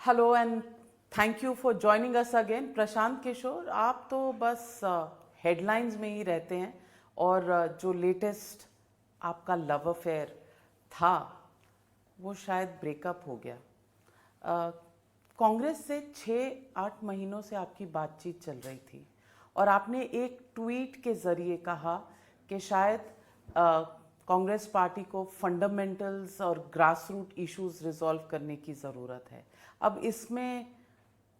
Hello and thank you for joining us again. Prashant Kishor, आप तो बस हेडलाइंस में ही रहते हैं और जो लेटेस्ट आपका लव अफेयर था वो शायद ब्रेकअप हो गया। कांग्रेस से 6-8 महीनों से आपकी बातचीत चल रही थी और आपने एक ट्वीट के ज़रिए कहा कि शायद कांग्रेस पार्टी को फंडामेंटल्स और ग्रास रूट इश्यूज रिजॉल्व करने की ज़रूरत है। अब इसमें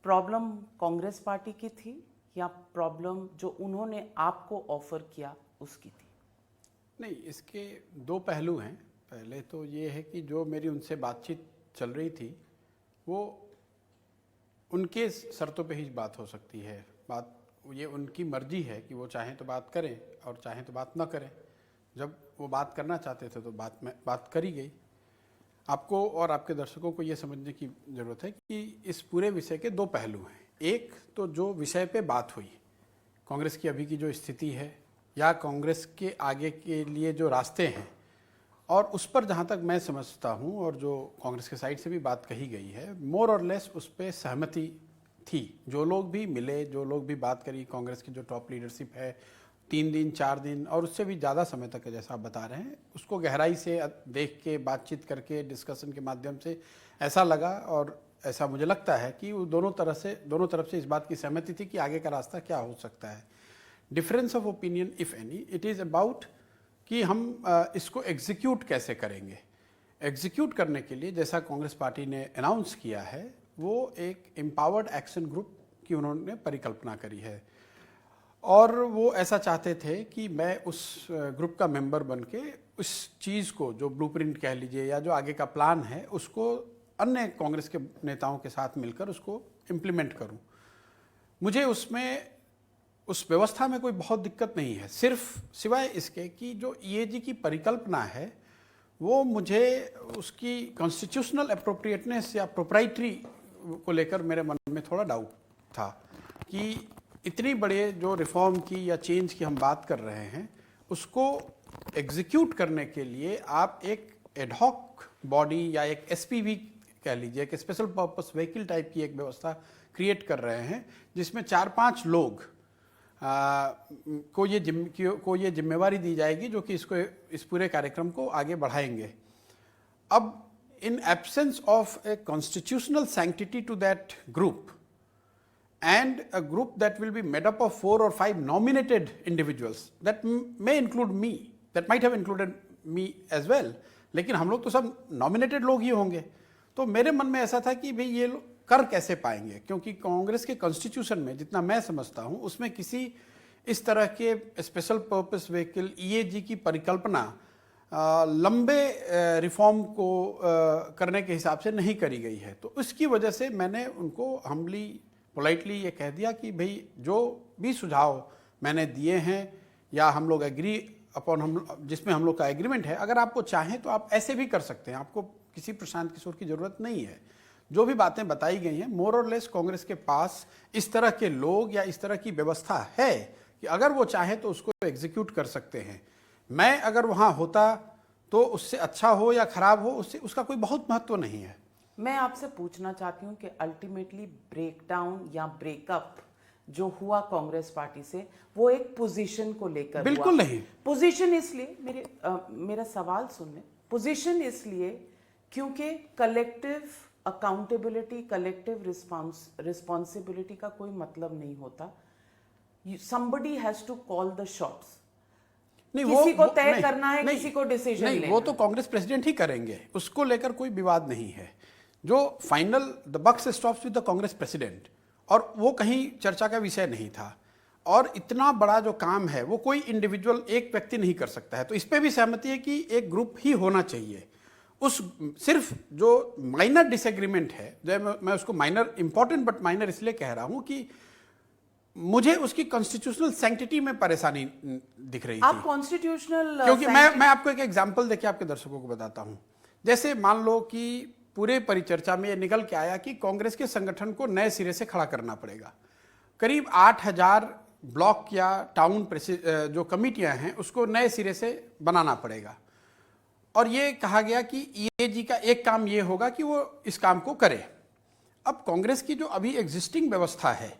प्रॉब्लम कांग्रेस पार्टी की थी या प्रॉब्लम जो उन्होंने आपको ऑफर किया उसकी थी? नहीं, इसके दो पहलू हैं। पहले तो ये है कि जो मेरी उनसे बातचीत चल रही थी वो उनके शर्तों पे ही बात हो सकती है। बात ये उनकी मर्जी है कि वो चाहें तो बात करें और चाहें तो बात ना करें। जब वो बात करना चाहते थे तो बात करी गई। आपको और आपके दर्शकों को ये समझने की ज़रूरत है कि इस पूरे विषय के दो पहलू हैं। एक तो जो विषय पे बात हुई, कांग्रेस की अभी की जो स्थिति है या कांग्रेस के आगे के लिए जो रास्ते हैं, और उस पर जहाँ तक मैं समझता हूँ और जो कांग्रेस के साइड से भी बात कही गई है, मोर और लेस उस पर सहमति थी। जो लोग भी मिले, जो लोग भी बात करी, कांग्रेस की जो टॉप लीडरशिप है, 3 दिन 4 दिन और उससे भी ज़्यादा समय तक जैसा आप बता रहे हैं, उसको गहराई से देख के, बातचीत करके, डिस्कशन के माध्यम से ऐसा लगा और ऐसा मुझे लगता है कि वो दोनों तरफ से इस बात की सहमति थी कि आगे का रास्ता क्या हो सकता है। Difference of opinion if any, it is about कि हम इसको एग्जीक्यूट कैसे करेंगे। एग्जीक्यूट करने के लिए जैसा कांग्रेस पार्टी ने अनाउंस किया है, वो एक एम्पावर्ड एक्शन ग्रुप की उन्होंने परिकल्पना करी है और वो ऐसा चाहते थे कि मैं उस ग्रुप का मेंबर बन के उस चीज़ को, जो ब्लूप्रिंट कह लीजिए या जो आगे का प्लान है, उसको अन्य कांग्रेस के नेताओं के साथ मिलकर उसको इम्प्लीमेंट करूं। मुझे उसमें उस व्यवस्था में कोई बहुत दिक्कत नहीं है, सिर्फ सिवाय इसके कि जो ईएजी की परिकल्पना है वो मुझे उसकी कॉन्स्टिट्यूशनल अप्रोप्रिएटनेस या प्रोप्राइटरी को लेकर मेरे मन में थोड़ा डाउट था कि इतनी बड़े जो रिफॉर्म की या चेंज की हम बात कर रहे हैं, उसको एग्जीक्यूट करने के लिए आप एक एडहॉक बॉडी या एक एसपीवी कह लीजिए, एक स्पेशल पर्पस व्हीकल टाइप की एक व्यवस्था क्रिएट कर रहे हैं, जिसमें 4-5 लोग को ये जिम्मेवारी दी जाएगी जो कि इस पूरे कार्यक्रम को आगे बढ़ाएंगे। अब in absence of a constitutional sanctity to that group and a group that will be made up of 4 or 5 nominated individuals that may include me, that might have included me as well, लेकिन हम लोग तो सब nominated लोग ही होंगे। तो मेरे मन में ऐसा था कि भाई ये लोग कर कैसे पाएंगे, क्योंकि कांग्रेस के कॉन्स्टिट्यूशन में जितना मैं समझता हूँ उसमें किसी इस तरह के स्पेशल पर्पस व्हीकल ईएजी की परिकल्पना लंबे रिफॉर्म को करने के हिसाब से नहीं करी गई है। तो उसकी वजह से मैंने उनको हम्बली पोलाइटली ये कह दिया कि भाई जो भी सुझाव मैंने दिए हैं या हम लोग एग्री अपॉन, हम जिसमें हम लोग का एग्रीमेंट है, अगर आपको चाहें तो आप ऐसे भी कर सकते हैं, आपको किसी प्रशांत किशोर की ज़रूरत नहीं है। जो भी बातें बताई गई हैं, मोर और लेस कांग्रेस के पास इस तरह के लोग या इस तरह की व्यवस्था है कि अगर वो चाहे तो उसको एग्जीक्यूट कर सकते हैं। मैं अगर वहाँ होता तो उससे अच्छा हो या खराब हो, उसका कोई बहुत महत्व नहीं है। मैं आपसे पूछना चाहती हूँ कि अल्टीमेटली ब्रेकडाउन या ब्रेकअप जो हुआ कांग्रेस पार्टी से, वो एक पोजीशन को लेकर बिल्कुल हुआ। नहीं। पोजीशन इसलिए, मेरा सवाल सुनने, पोजीशन इसलिए क्योंकि कलेक्टिव अकाउंटेबिलिटी, कलेक्टिव रिस्पॉन्सिबिलिटी का कोई मतलब नहीं होता। somebody has to call the shots। किसी को तय करना है, किसी को डिसीजन लेना। वो तो कांग्रेस प्रेसिडेंट ही करेंगे, उसको लेकर कोई विवाद नहीं है। जो final the buck stops with the Congress president, और वो कहीं चर्चा का विषय नहीं था। और इतना बड़ा जो काम है वो कोई इंडिविजुअल, एक व्यक्ति नहीं कर सकता है। तो इस पे भी सहमति है कि एक ग्रुप ही होना चाहिए। उस सिर्फ जो माइनर डिसएग्रीमेंट है, जो मैं उसको माइनर, इंपॉर्टेंट बट माइनर इसलिए कह रहा हूं कि मुझे उसकी कॉन्स्टिट्यूशनल सैंक्टिटी में परेशानी दिख रही थी। आप कॉन्स्टिट्यूशनल, क्योंकि मैं आपको एक एग्जांपल देके आपके दर्शकों को बताता हूं। जैसे मान लो कि पूरे परिचर्चा में ये निकल के आया कि कांग्रेस के संगठन को नए सिरे से खड़ा करना पड़ेगा। करीब 8000 ब्लॉक या टाउन जो कमिटियां हैं उसको नए सिरे से बनाना पड़ेगा। और ये कहा गया कि ईएजी का एक काम ये होगा कि वो इस काम को करे। अब कांग्रेस की जो अभी एग्जिस्टिंग व्यवस्था है,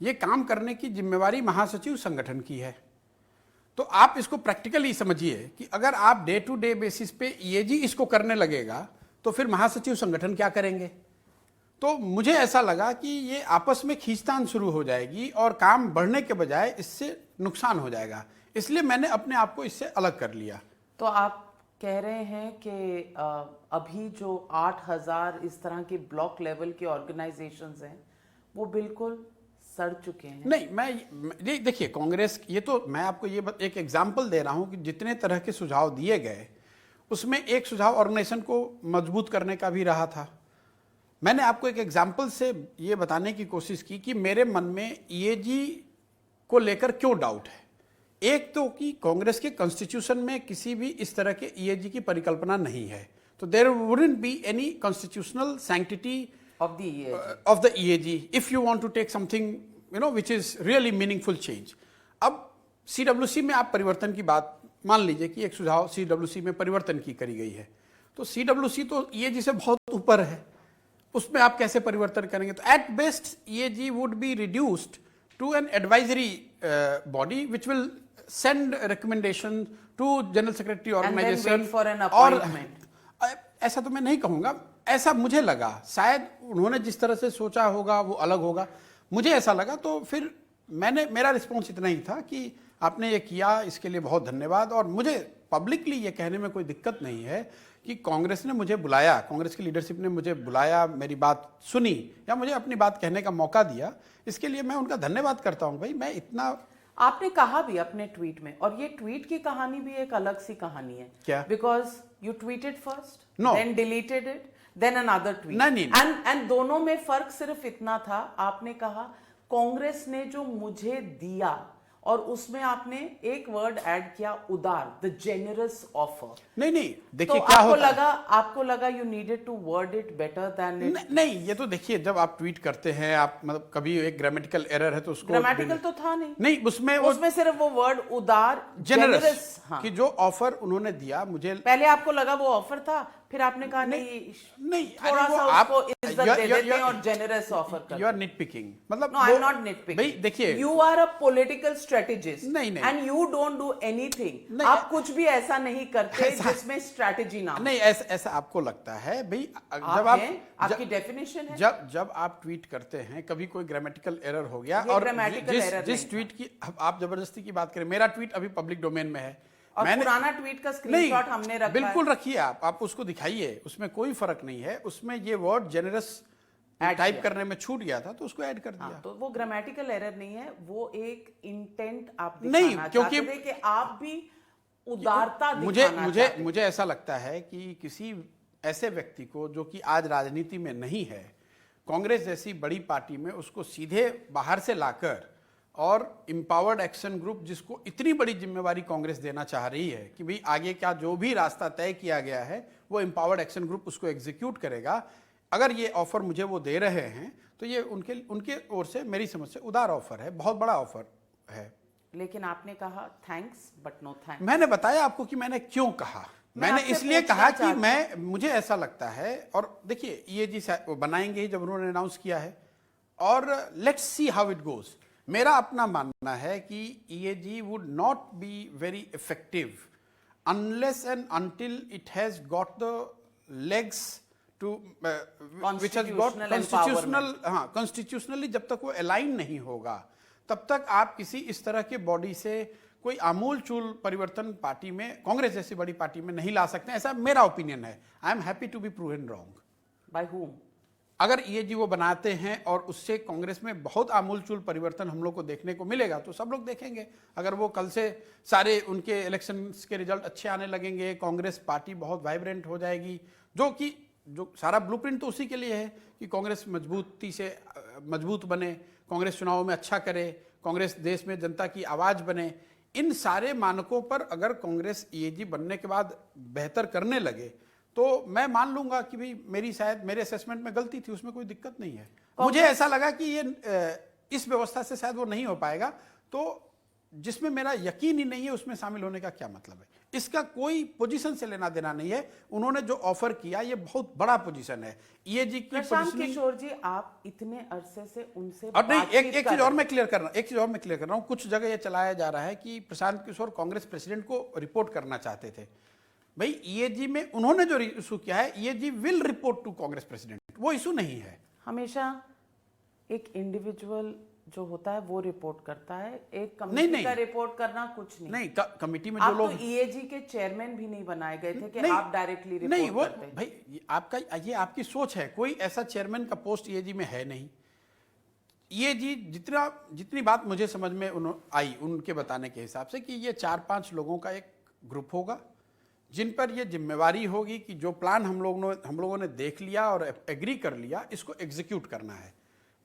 ये काम करने की जिम्मेवारी महासचिव संगठन की है। तो आप इसको प्रैक्टिकली समझिए कि अगर आप डे टू डे बेसिस पे ईएजी इसको करने लगेगा तो फिर महासचिव संगठन क्या करेंगे। तो मुझे ऐसा लगा कि ये आपस में खींचतान शुरू हो जाएगी और काम बढ़ने के बजाय इससे नुकसान हो जाएगा, इसलिए मैंने अपने आप को इससे अलग कर लिया। तो आप कह रहे हैं कि अभी जो 8,000 इस तरह के ब्लॉक लेवल के ऑर्गेनाइजेशंस हैं वो बिल्कुल सड़ चुके हैं? नहीं, मैं देखिए, कांग्रेस, ये तो मैं आपको ये एक एग्जाम्पल दे रहा हूं कि जितने तरह के सुझाव दिए गए उसमें एक सुझाव ऑर्गेनाइजेशन को मजबूत करने का भी रहा था। मैंने आपको एक एग्जाम्पल से ये बताने की कोशिश की कि मेरे मन में ईएजी को लेकर क्यों डाउट है। एक तो कि कांग्रेस के कॉन्स्टिट्यूशन में किसी भी इस तरह के ईएजी की परिकल्पना नहीं है, तो there wouldn't be any constitutional sanctity of the EAG if you want to take something which is really meaningful change। अब CWC में आप परिवर्तन की बात मान लीजिए कि एक सुझाव CWC में परिवर्तन की करी गई है, तो CWC तो EAG से बहुत ऊपर है, उसमें आप कैसे परिवर्तन करेंगे। तो at best EAG would be reduced to an advisory body which will send recommendation to general secretary organization and then wait for an appointment। और ऐसा तो मैं नहीं कहूंगा, ऐसा मुझे लगा, शायद उन्होंने जिस तरह से सोचा होगा वो अलग होगा, मुझे ऐसा लगा। तो फिर मेरा रिस्पॉन्स इतना ही था कि आपने ये किया, इसके लिए बहुत धन्यवाद। और मुझे पब्लिकली ये कहने में कोई दिक्कत नहीं है कि कांग्रेस ने मुझे बुलाया, कांग्रेस की लीडरशिप ने मुझे बुलाया, मेरी बात सुनी या मुझे अपनी बात कहने का मौका दिया, इसके लिए मैं उनका धन्यवाद करता हूं। भाई, मैं इतना, आपने कहा भी अपने ट्वीट में, और ये ट्वीट की कहानी भी एक अलग सी कहानी है। क्या? Because you tweeted first, No। Then deleted it, then another tweet. नहीं। एंड दोनों में फर्क सिर्फ इतना था, आपने कहा कांग्रेस ने जो मुझे दिया, और उसमें आपने एक वर्ड ऐड किया, उदार, द जेनरस ऑफर। नहीं, देखिए तो क्या होता है, आपको लगा you needed to word it better than it. नहीं, ये तो देखिए, जब आप ट्वीट करते हैं, आप मतलब कभी एक ग्रामेटिकल एरर है तो उसको, ग्रामेटिकल तो था नहीं उसमें सिर्फ वो वर्ड उदार, जेनरस हाँ। कि जो ऑफर उन्होंने दिया मुझे, पहले आपको लगा वो ऑफर था, फिर आपने कहा नहीं थोड़ा अरे वो सा आप उसको इज्जत दे देते हैं और जेनरस ऑफर कर। यू आर निट पिकिंग, मतलब no, I am not nit picking. भाई देखिए, you are a political strategist नहीं। And you don't do anything. आप कुछ भी ऐसा नहीं करते जिसमें स्ट्रेटेजी ना हो। नहीं, ऐसा आपको लगता है भाई, जब आपकी डेफिनेशन है, जब आप ट्वीट करते हैं, कभी कोई ग्रामेटिकल एरर हो गया, ये और grammatical error जिस नहीं ट्वीट की आप जबरदस्ती की बात करें, मेरा ट्वीट अभी पब्लिक डोमेन में है, और पुराना ट्वीट का स्क्रीनशॉट हमने रखा बिल्कुल रखिए, आप उसको दिखाइए, उसमें कोई फर्क नहीं है। उसमें ये वर्ड जेनरस टाइप करने में छूट गया था तो उसको ऐड कर दिया। तो वो ग्रामेटिकल एरर नहीं है, वो एक इंटेंट आप नहीं, दिखाना क्योंकि चाहते थे कि आप भी उदारता दिखाना चाहते। मुझे ऐसा लगता है कि किसी ऐसे व्यक्ति को जो कि आज राजनीति में नहीं है, कांग्रेस जैसी बड़ी पार्टी में उसको सीधे बाहर से लाकर, और एम्पावर्ड एक्शन ग्रुप जिसको इतनी बड़ी जिम्मेवारी कांग्रेस देना चाह रही है कि भाई आगे क्या जो भी रास्ता तय किया गया है वो एम्पावर्ड एक्शन ग्रुप उसको एग्जीक्यूट करेगा, अगर ये ऑफर मुझे वो दे रहे हैं तो ये उनके ओर से मेरी समझ से उदार ऑफर है, बहुत बड़ा ऑफर है। लेकिन आपने कहा थैंक्स बट नो थैंक्स। मैंने बताया आपको कि मैंने क्यों कहा, मैंने इसलिए कहा कि मुझे ऐसा लगता है, और देखिए ईएजी बनाएंगे ही जब उन्होंने अनाउंस किया है, और let's see how it goes. मेरा अपना मानना है कि EAG would not be very effective unless and until it has got the legs to which has got constitutionally, जब तक वो अलाइन नहीं होगा तब तक आप किसी इस तरह के बॉडी से कोई आमूल चूल परिवर्तन पार्टी में, कांग्रेस जैसी बड़ी पार्टी में नहीं ला सकते, ऐसा मेरा ओपिनियन है। I am happy to be proven wrong. By whom? अगर ईएजी वो बनाते हैं और उससे कांग्रेस में बहुत आमूल चूल परिवर्तन हम लोग को देखने को मिलेगा तो सब लोग देखेंगे। अगर वो कल से सारे उनके इलेक्शंस के रिजल्ट अच्छे आने लगेंगे, कांग्रेस पार्टी बहुत वाइब्रेंट हो जाएगी, जो सारा ब्लूप्रिंट तो उसी के लिए है कि कांग्रेस मजबूत बने, कांग्रेस चुनावों में अच्छा करे, कांग्रेस देश में जनता की आवाज बने। इन सारे मानकों पर अगर कांग्रेस ईएजी बनने के बाद बेहतर करने लगे तो मैं मान लूंगा कि भाई शायद मेरे असेसमेंट में गलती थी, उसमें कोई दिक्कत नहीं है। मुझे ऐसा लगा कि ये इस व्यवस्था से शायद वो नहीं हो पाएगा, तो जिसमें मेरा यकीन ही नहीं है उसमें शामिल होने का क्या मतलब है। इसका कोई पोजीशन से लेना देना नहीं है। उन्होंने जो ऑफर किया ये बहुत बड़ा पोजीशन है। ईएजी की प्रशांत पोजीशनिंग। किशोर जी, आप इतने अरसे से उनसे और नहीं, बातचीत एक कर चीज रहे और मैं क्लियर कर रहा हूँ, एक चीज और मैं क्लियर कर रहा हूँ। कुछ जगह ये चलाया जा रहा है कि प्रशांत किशोर कांग्रेस प्रेसिडेंट को रिपोर्ट करना चाहते थे। भाई ईएजी में उन्होंने जो इशू किया है, EAG will report to Congress president, वो इशू नहीं है। हमेशा एक इंडिविजुअल जो होता है वो रिपोर्ट करता है, एक नहीं, कमेटी नहीं। का रिपोर्ट करना कुछ नहीं। नहीं, कमेटी में जो आप लोग तो ईएजी के चेयरमैन भी नहीं बनाए गए थे कि नहीं, आप डायरेक्टली रिपोर्ट नहीं, वो करते। भाई ये आपकी सोच है। कोई ऐसा चेयरमैन का पोस्ट ईएजी में है नहीं। ईएजी जितनी बात मुझे समझ में आई उनके बताने के हिसाब से कि ये 4-5 लोगों का एक ग्रुप होगा जिन पर ये जिम्मेवारी होगी कि जो प्लान हम लोगों ने देख लिया और एग्री कर लिया, इसको एग्जीक्यूट करना है।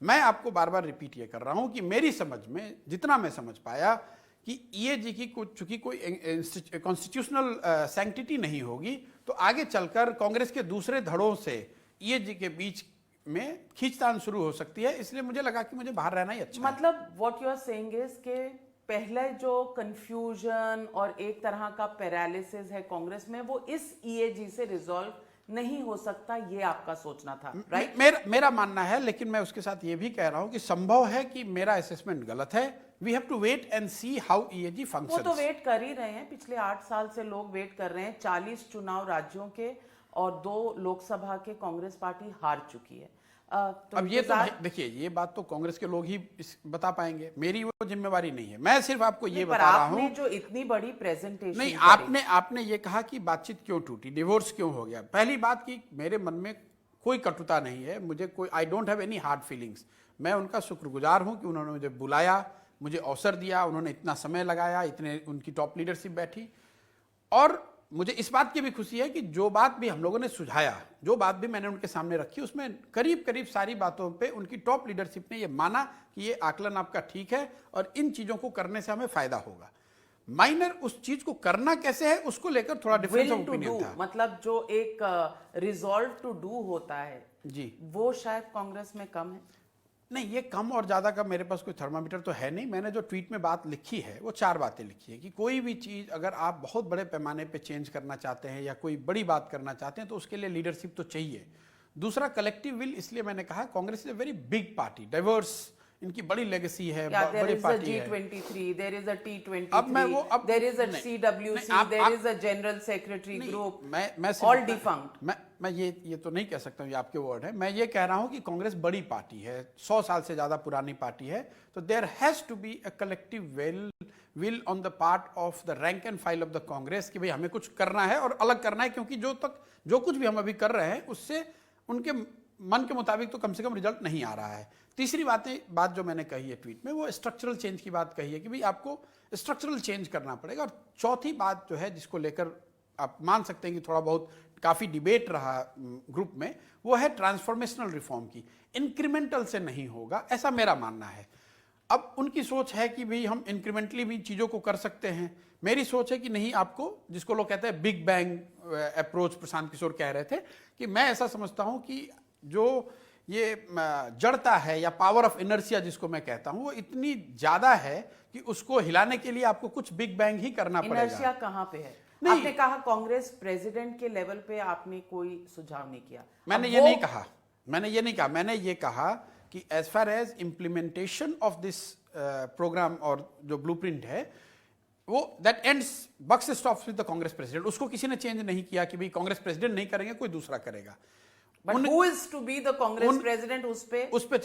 मैं आपको बार बार रिपीट ये कर रहा हूं कि मेरी समझ में जितना मैं समझ पाया कि ईएजी की चूंकि कोई कॉन्स्टिट्यूशनल सैंक्टिटी नहीं होगी, तो आगे चलकर कांग्रेस के दूसरे धड़ों से ईएजी के बीच में खींचतान शुरू हो सकती है। इसलिए मुझे लगा कि मुझे बाहर रहना ही अच्छा है। मतलब what you are saying is के पहले जो कंफ्यूजन और एक तरह का पैरालिसिस है कांग्रेस में, वो इस ईएजी से रिजॉल्व नहीं हो सकता, ये आपका सोचना था, राइट? मेरा मानना है, लेकिन मैं उसके साथ ये भी कह रहा हूं कि संभव है कि मेरा असेसमेंट गलत है। We have to wait and see how EAG वो फंक्शंस। तो वेट कर ही रहे हैं, पिछले 8 साल से लोग वेट कर रहे हैं। 40 चुनाव राज्यों के और 2 लोकसभा के कांग्रेस पार्टी हार चुकी है। तो अब ये तो देखिए, ये बात तो कांग्रेस के लोग ही बता पाएंगे, मेरी वो जिम्मेवारी नहीं है। मैं सिर्फ आपको ये बता रहा हूं। आपने जो इतनी बड़ी प्रेजेंटेशन नहीं, आपने ये कहा कि बातचीत क्यों टूटी, डिवोर्स क्यों हो गया। पहली बात कि मेरे मन में कोई कटुता नहीं है, मुझे कोई I don't have any hard feelings. मैं उनका शुक्रगुजार हूं कि उन्होंने मुझे बुलाया, मुझे अवसर दिया, उन्होंने इतना समय लगाया, इतने उनकी टॉप लीडरशिप बैठी। और मुझे इस बात की भी खुशी है कि जो बात भी हम लोगों ने सुझाया, जो बात भी मैंने उनके सामने रखी, उसमें करीब करीब सारी बातों पे उनकी टॉप लीडरशिप ने ये माना कि ये आकलन आपका ठीक है और इन चीजों को करने से हमें फायदा होगा। माइनर उस चीज को करना कैसे है उसको लेकर थोड़ा डिफरेंस ऑफ ओपिनियन था। मतलब जो एक रिजॉल्व टू डू होता है जी, वो शायद कांग्रेस में कम है। नहीं, ये कम और ज़्यादा का मेरे पास कोई थर्मामीटर तो है नहीं। मैंने जो ट्वीट में बात लिखी है वो 4 बातें लिखी है कि कोई भी चीज़ अगर आप बहुत बड़े पैमाने पे चेंज करना चाहते हैं या कोई बड़ी बात करना चाहते हैं तो उसके लिए लीडरशिप तो चाहिए। दूसरा, कलेक्टिव विल। इसलिए मैंने कहा Congress is a very big party, diverse, इनकी बड़ी लेगेसी है, बड़ी पार्टी है। G23, there is a T23, अब मैं वो अब there is a नहीं, CWC, नहीं, there is a general secretary group, मैं all defunct। मैं ये तो नहीं कह सकता हूँ, ये आपके वर्ड है। मैं ये कह रहा हूँ कि कांग्रेस बड़ी पार्टी है, 100 साल से ज्यादा पुरानी पार्टी है, तो there has to be a collective will on the part of the rank and file of the Congress कि भाई हमें कुछ करना है और अलग करना है, क्योंकि जो कुछ भी हम अभी कर रहे हैं उससे उनके मन के मुताबिक तो कम से कम रिजल्ट नहीं आ रहा है। तीसरी बात जो मैंने कही है ट्वीट में, वो स्ट्रक्चरल चेंज की बात कही है कि भाई आपको स्ट्रक्चरल चेंज करना पड़ेगा। और चौथी बात जो है जिसको लेकर आप मान सकते हैं कि थोड़ा बहुत काफ़ी डिबेट रहा ग्रुप में, वो है ट्रांसफॉर्मेशनल रिफॉर्म की। इंक्रीमेंटल से नहीं होगा, ऐसा मेरा मानना है। अब उनकी सोच है कि भाई हम इंक्रीमेंटली भी चीज़ों को कर सकते हैं। मेरी सोच है कि नहीं, आपको जिसको लोग कहते हैं big bang approach, Prashant Kishor कह रहे थे, कि मैं ऐसा समझता हूं कि जो ये जड़ता है या पावर ऑफ इनर्शिया जिसको मैं कहता हूं, वो इतनी ज्यादा है कि उसको हिलाने के लिए आपको कुछ बिग बैंग ही करना पड़ेगा। इनर्शिया कहां पे है? आपने कहा कांग्रेस प्रेसिडेंट के लेवल पे आपने कोई सुझाव नहीं किया। मैंने ये नहीं कहा, मैंने ये कहा कि as far as implementation of this programme और जो ब्लूप्रिंट है, वो that ends bucks stops with the Congress president. उसको किसी ने चेंज नहीं किया कि भाई कांग्रेस प्रेसिडेंट नहीं करेंगे, कोई दूसरा करेगा। But who is to be the Congress president? उस पे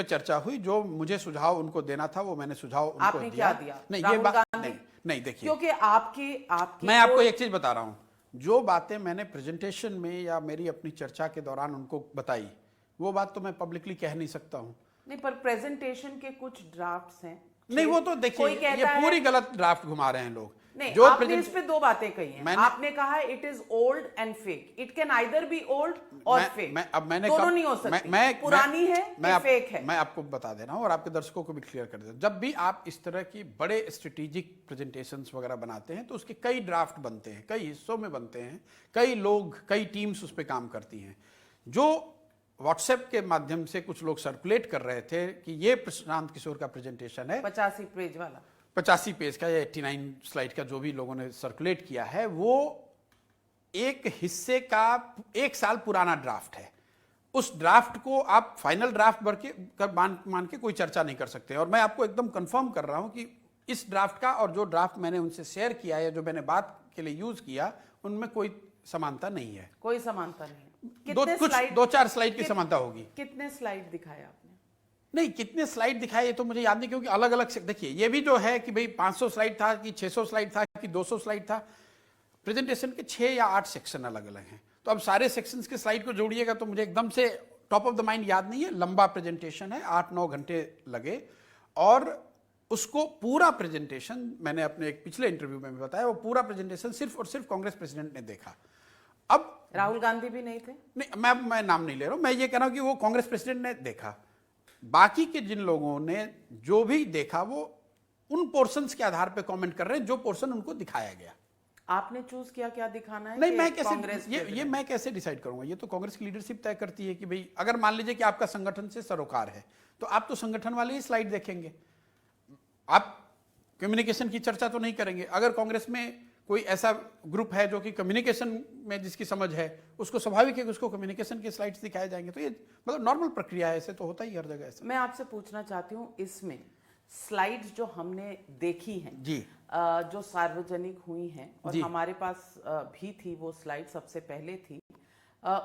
चर्चा हुई। जो मुझे सुझाव उनको देना था वो मैंने सुझाव उनको आपने क्या दिया? नहीं, ये बात नहीं देखिए, क्योंकि आपकी मैं आपको एक चीज बता रहा हूं, जो बातें मैंने प्रेजेंटेशन में या मेरी अपनी चर्चा के दौरान उनको बताई, वो बात तो मैं पब्लिकली कह नहीं सकता हूं। नहीं, पर प्रेजेंटेशन के कुछ ड्राफ्ट्स हैं। नहीं, वो तो देखिए, ये पूरी गलत ड्राफ्ट घुमा रहे हैं लोग। नहीं, जो आपने इस पे 2 बातें कही हैं। आपने कहा it is old and fake. It can either be old or fake. दोनों नहीं हो सकती। पुरानी है या फेक है। मैं आपको बता दे रहा हूं और आपके दर्शकों को भी क्लियर कर देता हूं। जब भी आप इस तरह की बड़े स्ट्रेटेजिक प्रेजेंटेशंस वगैरह बनाते हैं तो उसके कई ड्राफ्ट बनते हैं, कई हिस्सों में बनते हैं, कई लोग, कई टीम्स उस पर काम करती हैं। जो व्हाट्सएप के माध्यम से कुछ लोग सर्कुलेट कर रहे थे कि ये प्रशांत किशोर का प्रेजेंटेशन है 85 पेज वाला, 85 पेज का या 89 स्लाइड का जो भी लोगों ने सर्कुलेट किया है, वो एक हिस्से का 1 साल पुराना ड्राफ्ट है। उस ड्राफ्ट को आप फाइनल ड्राफ्ट मान के कोई चर्चा नहीं कर सकते। और मैं आपको एकदम कंफर्म कर रहा हूं कि इस ड्राफ्ट का और जो ड्राफ्ट मैंने उनसे शेयर किया है, जो मैंने बात के लिए यूज किया, उनमें कोई समानता नहीं है। कोई समानता नहीं। दो चार स्लाइड की समानता होगी। कितने स्लाइड दिखाए आपने? नहीं, कितने स्लाइड दिखाए ये तो मुझे याद नहीं, क्योंकि अलग अलग देखिए, ये भी जो है कि भाई 500 स्लाइड था कि 600 स्लाइड था कि 200 स्लाइड था, प्रेजेंटेशन के 6 या 8 सेक्शन अलग अलग हैं। तो अब सारे सेक्शंस के स्लाइड को जोड़िएगा तो मुझे एकदम से टॉप ऑफ द माइंड याद नहीं है। लंबा प्रेजेंटेशन है, 8-9 घंटे लगे, और उसको पूरा प्रेजेंटेशन मैंने अपने एक पिछले इंटरव्यू में भी बताया, वो पूरा प्रेजेंटेशन सिर्फ और सिर्फ कांग्रेस प्रेसिडेंट ने देखा। अब राहुल गांधी भी नहीं थे? नहीं, मैं नाम नहीं ले रहा हूं, मैं ये कह रहा हूं कि वो कांग्रेस प्रेसिडेंट ने देखा। बाकी के जिन लोगों ने जो भी देखा वो उन पोर्शंस के आधार पे कमेंट कर रहे हैं जो पोर्शन उनको दिखाया गया। आपने चूज किया क्या दिखाना है? नहीं, मैं कैसे कांग्रेस ये मैं कैसे डिसाइड करूंगा? ये तो कांग्रेस की लीडरशिप तय करती है कि भाई अगर मान लीजिए कि आपका संगठन से सरोकार है तो आप तो संगठन वाले ही स्लाइड देखेंगे, आप कम्युनिकेशन की चर्चा तो नहीं करेंगे। अगर कांग्रेस में कोई ऐसा ग्रुप है जो कि कम्युनिकेशन में जिसकी समझ है, उसको स्वाभाविक है कि उसको कम्युनिकेशन के स्लाइड्स दिखाए जाएंगे। तो ये मतलब नॉर्मल प्रक्रिया है, ऐसे तो होता ही हर जगह ऐसे। मैं आपसे पूछना चाहती हूँ, इसमें स्लाइड्स जो हमने देखी हैं जी, जो सार्वजनिक हुई हैं और हमारे पास भी थी, वो स्लाइड सबसे पहले थी,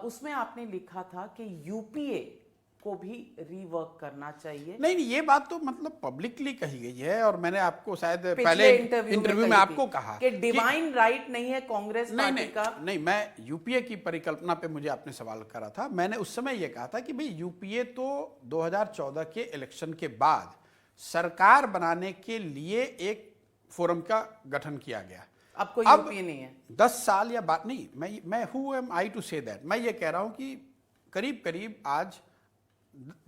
उसमें आपने लिखा था कि यूपीए को भी रीवर्क करना चाहिए। नहीं, ये बात तो मतलब पब्लिकली कही गई है, और मैंने आपको शायद पहले इंटरव्यू में आपको कहा कि डिवाइन राइट नहीं है कांग्रेस पार्टी का। नहीं, मैं यूपीए की परिकल्पना पे मुझे आपने सवाल करा था। मैंने उस समय ये कहा था कि भाई यूपीए तो 2014 के इलेक्शन के बाद सरकार बनाने के लिए एक फोरम का गठन किया गया। अब कोई यूपीए नहीं है। 10 साल या बात नहीं, मैं who am I to say that. मैं ये कह रहा हूं कि करीब करीब आज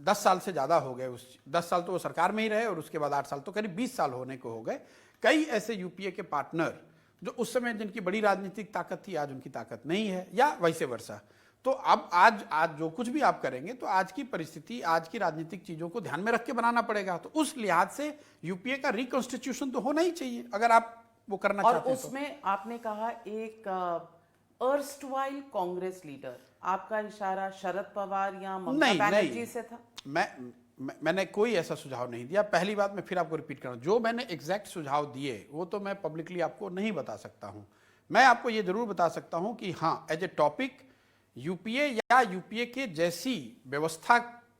10 साल से ज्यादा हो गए। उस 10 साल तो वो सरकार में ही रहे, और उसके बाद 8 साल, तो करीब 20 साल होने को हो गए। कई ऐसे यूपीए के पार्टनर जो उस समय जिनकी बड़ी राजनीतिक ताकत थी, आज उनकी ताकत नहीं है, या वैसे वर्षा। तो अब आज जो कुछ भी आप करेंगे तो आज की परिस्थिति, आज की राजनीतिक चीजों को ध्यान में रख के बनाना पड़ेगा। तो उस लिहाज से यूपीए का रिकॉन्स्टिट्यूशन तो होना ही चाहिए अगर आप वो करना चाहते हैं। और उसमें आपने कहा एक अर्स्टवाइल कांग्रेस लीडर, आपका इशारा शरद पवार या ममता बनर्जी से था? मैंने कोई ऐसा सुझाव नहीं दिया। पहली बात मैं फिर आपको रिपीट कर रहा हूं, जो मैंने एग्जैक्ट सुझाव दिए वो तो मैं पब्लिकली आपको नहीं बता सकता हूं। मैं आपको ये जरूर बता सकता हूं कि हाँ, एज ए टॉपिक यूपीए या यूपीए के जैसी व्यवस्था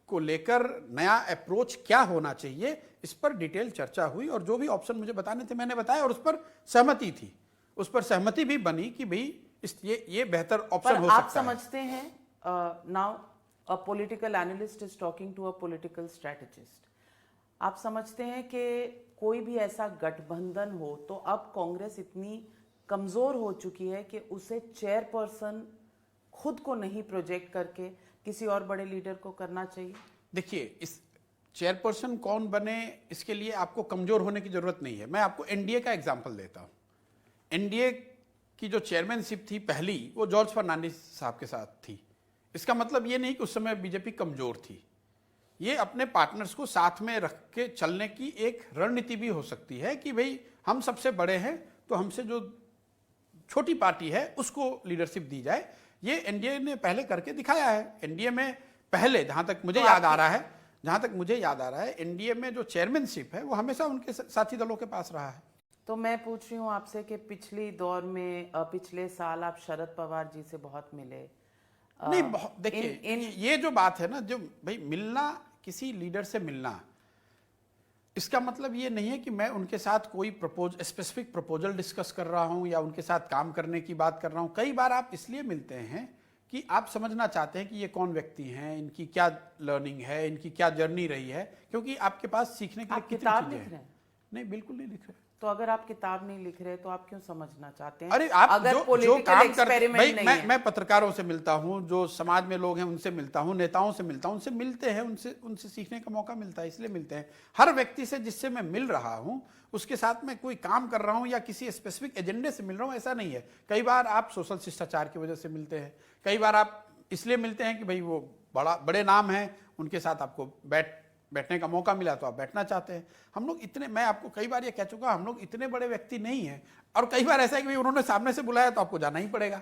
को लेकर नया अप्रोच क्या होना चाहिए, इस पर डिटेल चर्चा हुई, और जो भी ऑप्शन मुझे बताने थे मैंने बताया, और उस पर सहमति थी। उस पर सहमति भी बनी कि भाई ये बेहतर ऑप्शन हो सकता है। आप समझते हैं, now a political analyst is talking to a political strategist, आप समझते हैं कि कोई भी ऐसा गठबंधन हो तो अब कांग्रेस इतनी कमजोर हो चुकी है कि उसे चेयरपर्सन खुद को नहीं प्रोजेक्ट करके किसी और बड़े लीडर को करना चाहिए? देखिए, इस चेयरपर्सन कौन बने इसके लिए आपको कमजोर होने की जरूरत नहीं है। मैं आपको एनडीए का एग्जांपल देता हूं। एनडीए की जो चेयरमैनशिप थी पहली, वो जॉर्ज फर्नांडिस साहब के साथ थी। इसका मतलब ये नहीं कि उस समय बीजेपी कमजोर थी। ये अपने पार्टनर्स को साथ में रख के चलने की एक रणनीति भी हो सकती है कि भाई हम सबसे बड़े हैं तो हमसे जो छोटी पार्टी है उसको लीडरशिप दी जाए। ये एनडीए ने पहले करके दिखाया है। एनडीए में पहले जहां तक मुझे याद आ रहा है एनडीए में जो चेयरमैनशिप है वो हमेशा उनके साथी दलों के पास रहा है। तो मैं पूछ रही हूँ आपसे कि पिछली दौर में पिछले साल आप शरद पवार जी से बहुत मिले। नहीं, देखिए ये जो बात है ना, जो भाई मिलना, किसी लीडर से मिलना, इसका मतलब ये नहीं है कि मैं उनके साथ कोई स्पेसिफिक प्रपोजल डिस्कस कर रहा हूं या उनके साथ काम करने की बात कर रहा हूं। कई बार आप इसलिए मिलते हैं कि आप समझना चाहते हैं कि ये कौन व्यक्ति हैं, इनकी क्या लर्निंग है, इनकी क्या जर्नी रही है, क्योंकि आपके पास सीखने के लिए कितनी चीजें हैं। नहीं, बिल्कुल नहीं लिख रहे। तो अगर आप किताब नहीं लिख रहे तो आप क्यों समझना चाहते हैं? अरे आप अगर जो काम करते, मैं पत्रकारों से मिलता हूं, जो समाज में लोग हैं उनसे मिलता हूं, नेताओं से मिलता हूं, उनसे मिलते हैं, उनसे सीखने का मौका मिलता है, इसलिए मिलते हैं। हर व्यक्ति से जिससे मैं मिल रहा हूं उसके साथ मैं कोई काम कर रहा हूं या किसी स्पेसिफिक एजेंडे से मिल रहा हूं, ऐसा नहीं है। कई बार आप सोशल शिष्टाचार की वजह से मिलते हैं, कई बार आप इसलिए मिलते हैं कि भाई वो बड़े नाम हैं, उनके साथ आपको बैठ बैठने का मौका मिला तो आप बैठना चाहते हैं। हम लोग इतने, मैं आपको कई बार ये कह चुका, हम लोग इतने बड़े व्यक्ति नहीं हैं। और कई बार ऐसा है कि भाई उन्होंने सामने से बुलाया तो आपको जाना ही पड़ेगा,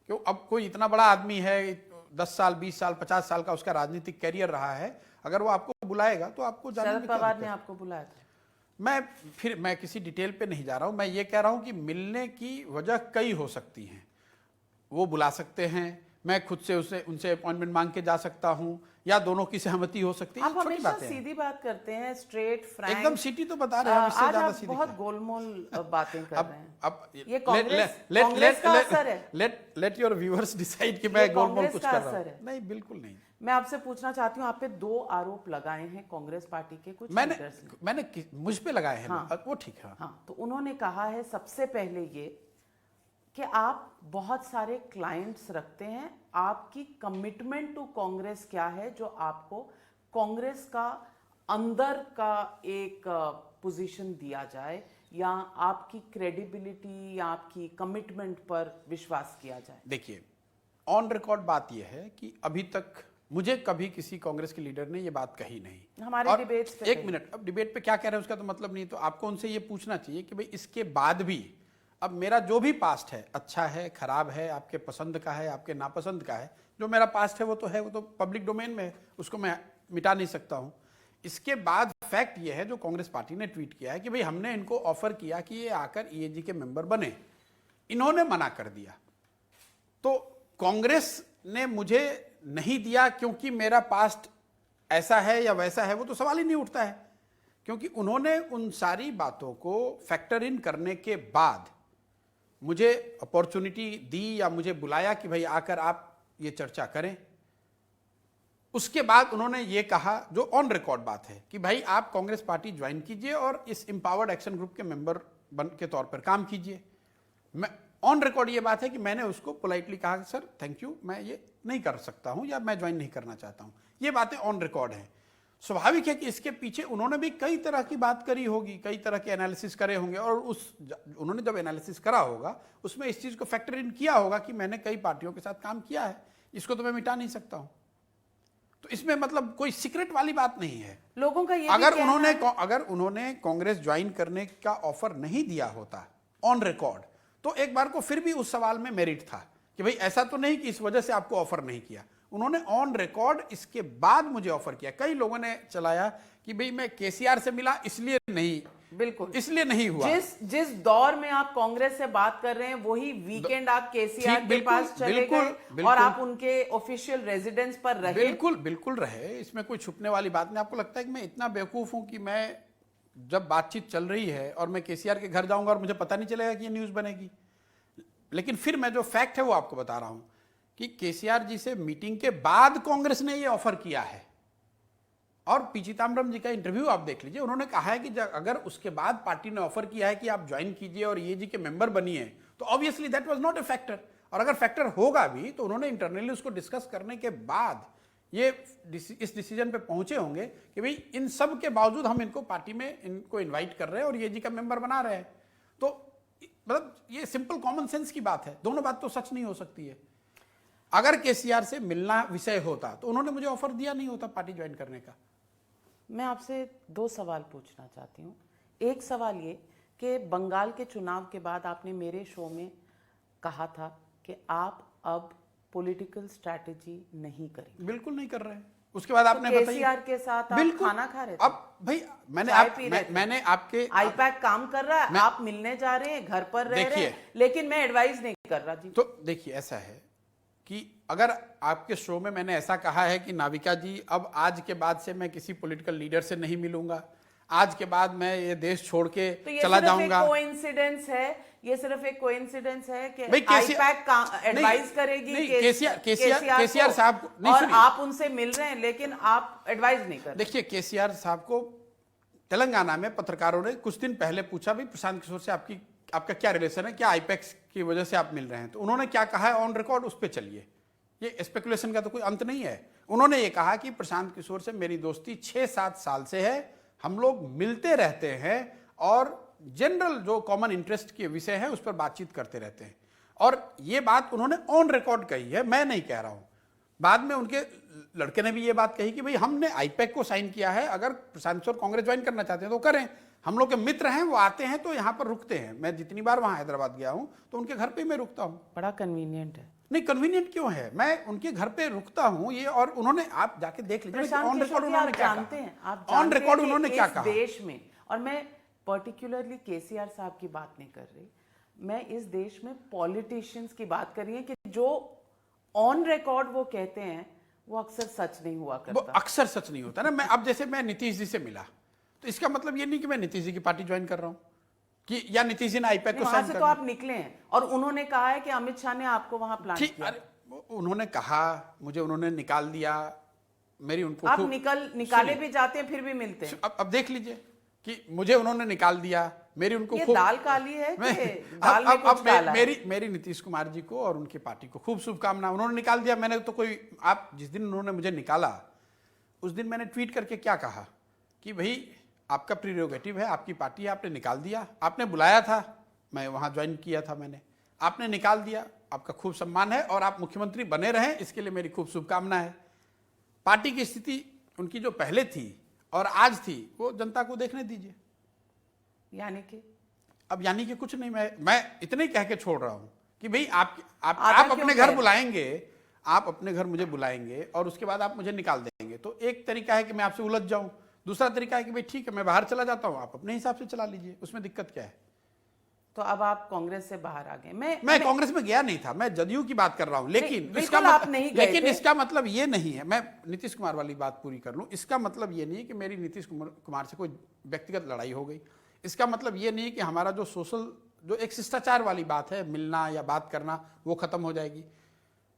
क्यों? अब कोई इतना बड़ा आदमी है, 10 साल 20 साल 50 साल का उसका राजनीतिक कैरियर रहा है, अगर वो आपको बुलाएगा तो आपको जाने में शरद क्या पवार दिक्कत ने है? आपको बुलाया था? मैं किसी डिटेल पे नहीं जा रहा हूं, मैं ये कह रहा हूं कि मिलने की वजह कई हो सकती हैं। वो बुला सकते हैं, मैं खुद से उनसे अपॉइंटमेंट मांग के जा सकता हूं, या दोनों की सहमति हो सकती है। आप छोटी हमेशा बातें हैं। सीधी बात करते हैं, स्ट्रेट फ्रैंक। एकदम सिटी तो बता रहे हैं, अब इससे आज ज्यादा आप सीधी बहुत क्या? गोलमोल बातें कर रहे हैं। अब ये कांग्रेस का असर है। लेट योर व्यूअर्स डिसाइड कि ये मैं गोलमोल कांग्रेस कुछ का कर रहा असर है। हूं। नहीं, बिल्कुल नहीं। मैं आपसे पूछना चाहती हूँ, आप पे 2 आरोप लगाए हैं कांग्रेस पार्टी के कुछ लीडर्स ने। मुझ पे लगाए हैं। हाँ। वो ठीक है। हाँ, तो उन्होंने कहा है सबसे पहले ये कि आप बहुत सारे क्लाइंट्स रखते हैं, आपकी कमिटमेंट टू कांग्रेस क्या है जो आपको कांग्रेस का अंदर का एक पोजीशन दिया जाए, या आपकी क्रेडिबिलिटी या आपकी कमिटमेंट पर विश्वास किया जाए? देखिए, ऑन रिकॉर्ड बात यह है कि अभी तक मुझे कभी किसी कांग्रेस के लीडर ने ये बात कही नहीं। हमारे और डिबेट्स पे एक मिनट, अब डिबेट पे क्या कह रहे हैं उसका तो मतलब नहीं, तो आपको उनसे ये पूछना चाहिए कि भाई इसके बाद भी अब मेरा जो भी पास्ट है, अच्छा है खराब है, आपके पसंद का है आपके नापसंद का है, जो मेरा पास्ट है वो तो पब्लिक डोमेन में है, उसको मैं मिटा नहीं सकता हूं। इसके बाद फैक्ट ये है जो कांग्रेस पार्टी ने ट्वीट किया है कि भाई हमने इनको ऑफर किया कि ये आकर ईएजी के मेंबर बने, इन्होंने मना कर दिया। तो कांग्रेस ने मुझे नहीं दिया क्योंकि मेरा पास्ट ऐसा है या वैसा है, वो तो सवाल ही नहीं उठता है, क्योंकि उन्होंने उन सारी बातों को फैक्टर इन करने के बाद मुझे अपॉर्चुनिटी दी या मुझे बुलाया कि भाई आकर आप ये चर्चा करें। उसके बाद उन्होंने ये कहा, जो ऑन रिकॉर्ड बात है, कि भाई आप कांग्रेस पार्टी ज्वाइन कीजिए और इस एम्पावर्ड एक्शन ग्रुप के मेंबर के तौर पर काम कीजिए। मैं ऑन रिकॉर्ड ये बात है कि मैंने उसको पोलाइटली कहा कि सर थैंक यू, मैं ये नहीं कर सकता हूं या मैं ज्वाइन नहीं करना चाहता हूं। ये बातें ऑन रिकॉर्ड हैं। स्वाभाविक है कि इसके पीछे उन्होंने भी कई तरह की बात करी होगी, कई तरह के एनालिसिस करे होंगे, और उन्होंने जब एनालिसिस करा होगा उसमें इस चीज को फैक्टर इन किया होगा कि मैंने कई पार्टियों के साथ काम किया है, इसको तो मैं मिटा नहीं सकता हूं। तो इसमें मतलब कोई सीक्रेट वाली बात नहीं है। लोगों का ये अगर उन्होंने कांग्रेस ज्वाइन करने का ऑफर नहीं दिया होता ऑन रिकॉर्ड, तो एक बार को फिर भी उस सवाल में मेरिट था कि भाई ऐसा तो नहीं कि इस वजह से आपको ऑफर नहीं किया। उन्होंने ऑन रिकॉर्ड इसके बाद मुझे ऑफर किया। कई लोगों ने चलाया कि भाई मैं केसीआर से मिला इसलिए नहीं, बिल्कुल इसलिए नहीं हुआ। जिस दौर में आप कांग्रेस से बात कर रहे हैं वही वीकेंड आप केसीआर के पास चले गए और आप उनके ऑफिशियल रेजिडेंस पर रहे। बिल्कुल रहे, इसमें कोई छुपने वाली बात नहीं। आपको लगता है कि मैं इतना बेवकूफ हूं कि मैं जब बातचीत चल रही है और मैं केसीआर के घर जाऊंगा और मुझे पता नहीं चलेगा कि ये न्यूज बनेगी? लेकिन फिर मैं जो फैक्ट है वो आपको बता रहा हूं कि केसीआर जी से मीटिंग के बाद कांग्रेस ने ये ऑफर किया है। और पी चिदम्बरम जी का इंटरव्यू आप देख लीजिए, उन्होंने कहा है कि अगर उसके बाद पार्टी ने ऑफर किया है कि आप ज्वाइन कीजिए और ईएजी के मेंबर बनिए, तो obviously that was not a factor. और अगर फैक्टर होगा भी तो उन्होंने इंटरनली उसको डिस्कस करने के बाद ये इस डिसीजन पे पहुंचे होंगे कि भाई इन सब के बावजूद हम इनको पार्टी में इनको इन्वाइट कर रहे हैं और ईएजी का मेंबर बना रहे हैं। तो मतलब ये सिंपल कॉमन सेंस की बात है, दोनों बात तो सच नहीं हो सकती है। अगर केसीआर से मिलना विषय होता तो उन्होंने मुझे ऑफर दिया नहीं होता पार्टी ज्वाइन करने का। मैं आपसे 2 सवाल पूछना चाहती हूँ। एक सवाल ये कि बंगाल के चुनाव के बाद आपने मेरे शो में कहा था कि आप अब पॉलिटिकल स्ट्रैटेजी नहीं करेंगे। बिल्कुल नहीं कर रहे हैं। उसके बाद आपने तो केसीआर के साथ आप खाना खा रहे थे। अब भाई मैंने आपके आईपैक काम कर रहा है, आप मिलने जा रहे हैं, घर पर रह रहे हैं, लेकिन मैं एडवाइस नहीं कर रहा जी। तो देखिए ऐसा है कि अगर आपके शो में मैंने ऐसा कहा है कि नाविका जी अब आज के बाद से मैं किसी पॉलिटिकल लीडर से नहीं मिलूंगा, आज के बाद मैं ये देश छोड़ के चला जाऊंगा, तो ये सिर्फ एक कोइंसिडेंस है कि आईपैक एडवाइस करेगी केसीआर साहब को, और आप उनसे मिल रहे हैं लेकिन आप एडवाइस नहीं कर रहे। देखिए केसीआर साहब को तेलंगाना में पत्रकारों ने कुछ दिन पहले पूछा भी प्रशांत किशोर से आपका क्या रिलेशन है, क्या आईपैक्स की वजह से आप मिल रहे हैं? तो उन्होंने क्या कहा है ऑन रिकॉर्ड, उस पर चलिए, ये स्पेकुलेशन का तो कोई अंत नहीं है। उन्होंने ये कहा कि प्रशांत किशोर से मेरी दोस्ती 6-7 साल से है, हम लोग मिलते रहते हैं और जनरल जो कॉमन इंटरेस्ट के विषय है उस पर बातचीत करते रहते हैं। और ये बात उन्होंने ऑन रिकॉर्ड कही है, मैं नहीं कह रहा हूं। बाद में उनके लड़के ने भी ये बात कही कि भाई हमने आईपैक को साइन किया है, अगर प्रशांत किशोर कांग्रेस ज्वाइन करना चाहते हैं तो करें, हम लोग के मित्र हैं, वो आते हैं तो यहाँ पर रुकते हैं। मैं जितनी बार वहाँ हैदराबाद गया हूँ तो उनके घर पे मैं रुकता हूँ। बड़ा कन्वीनियंट है। नहीं, कन्वीनियंट क्यों है, मैं उनके घर पे रुकता हूँ ये, और उन्होंने, आप जाके देख लीजिए ऑन रिकॉर्ड उन्होंने क्या कहा, ऑन रिकॉर्ड उन्होंने क्या कहा देश में। और मैं पर्टिकुलरली केसीआर साहब की बात नहीं कर रही, मैं इस देश में पॉलिटिशियंस की बात कर रही है कि जो ऑन रिकॉर्ड वो कहते हैं वो अक्सर सच नहीं हुआ वो करता। अक्सर सच नहीं होता ना। मैं अब जैसे मैं नीतीश जी से मिला तो इसका मतलब ये नहीं कि मैं नीतीश जी की पार्टी ज्वाइन कर रहा हूँ कि या नीतीश जी ने आईपैक को वहां साइन से कर तो आप निकले हैं और उन्होंने कहा है कि अमित शाह ने आपको वहां प्लान ठीक। किया। अरे उन्होंने कहा, मुझे उन्होंने निकाल दिया, मेरी उनको आप खूब- निकाले भी जाते हैं फिर भी मिलते हैं। अब देख लीजिए कि मुझे उन्होंने निकाल दिया, मेरी उनको ये खूब- दाल काली है कि मैं- दाल में कुछ काला है? मेरी नीतीश कुमार जी को और उनकी पार्टी को खूब शुभकामना। उन्होंने निकाल दिया, मैंने तो कोई, आप जिस दिन उन्होंने मुझे निकाला उस दिन मैंने ट्वीट करके क्या कहा कि भाई आपका प्रीरोगेटिव है, आपकी पार्टी है, आपने निकाल दिया, आपने बुलाया था, मैं वहां ज्वाइन किया था, मैंने, आपने निकाल दिया, आपका खूब सम्मान है और आप मुख्यमंत्री बने रहें, इसके लिए मेरी खूब शुभकामना है। पार्टी की स्थिति उनकी जो पहले थी और आज थी वो जनता को देखने दीजिए। यानी कि अब यानी कि कुछ नहीं, मैं इतने ही कह के छोड़ रहा हूं कि भाई आप आधा अपने क्यों घर कह? बुलाएंगे, आप अपने घर मुझे बुलाएंगे और उसके बाद आप मुझे निकाल देंगे, तो एक तरीका है कि मैं आपसे उलझ जाऊं, दूसरा तरीका है कि भाई ठीक है मैं बाहर चला जाता हूं, आप अपने हिसाब से चला लीजिए, उसमें दिक्कत क्या है। तो अब आप कांग्रेस से बाहर आ गए। मैं कांग्रेस में गया नहीं था, मैं जदयू की बात कर रहा हूं, लेकिन बिल्कुल आप नहीं गए लेकिन थे। इसका मतलब ये नहीं है, मैं नीतीश कुमार वाली बात पूरी कर लूं, इसका मतलब ये नहीं है कि मेरी नीतीश कुमार से कोई व्यक्तिगत लड़ाई हो गई, इसका मतलब ये नहीं है कि हमारा जो सोशल, जो एक शिष्टाचार वाली बात है, मिलना या बात करना, वो खत्म हो जाएगी।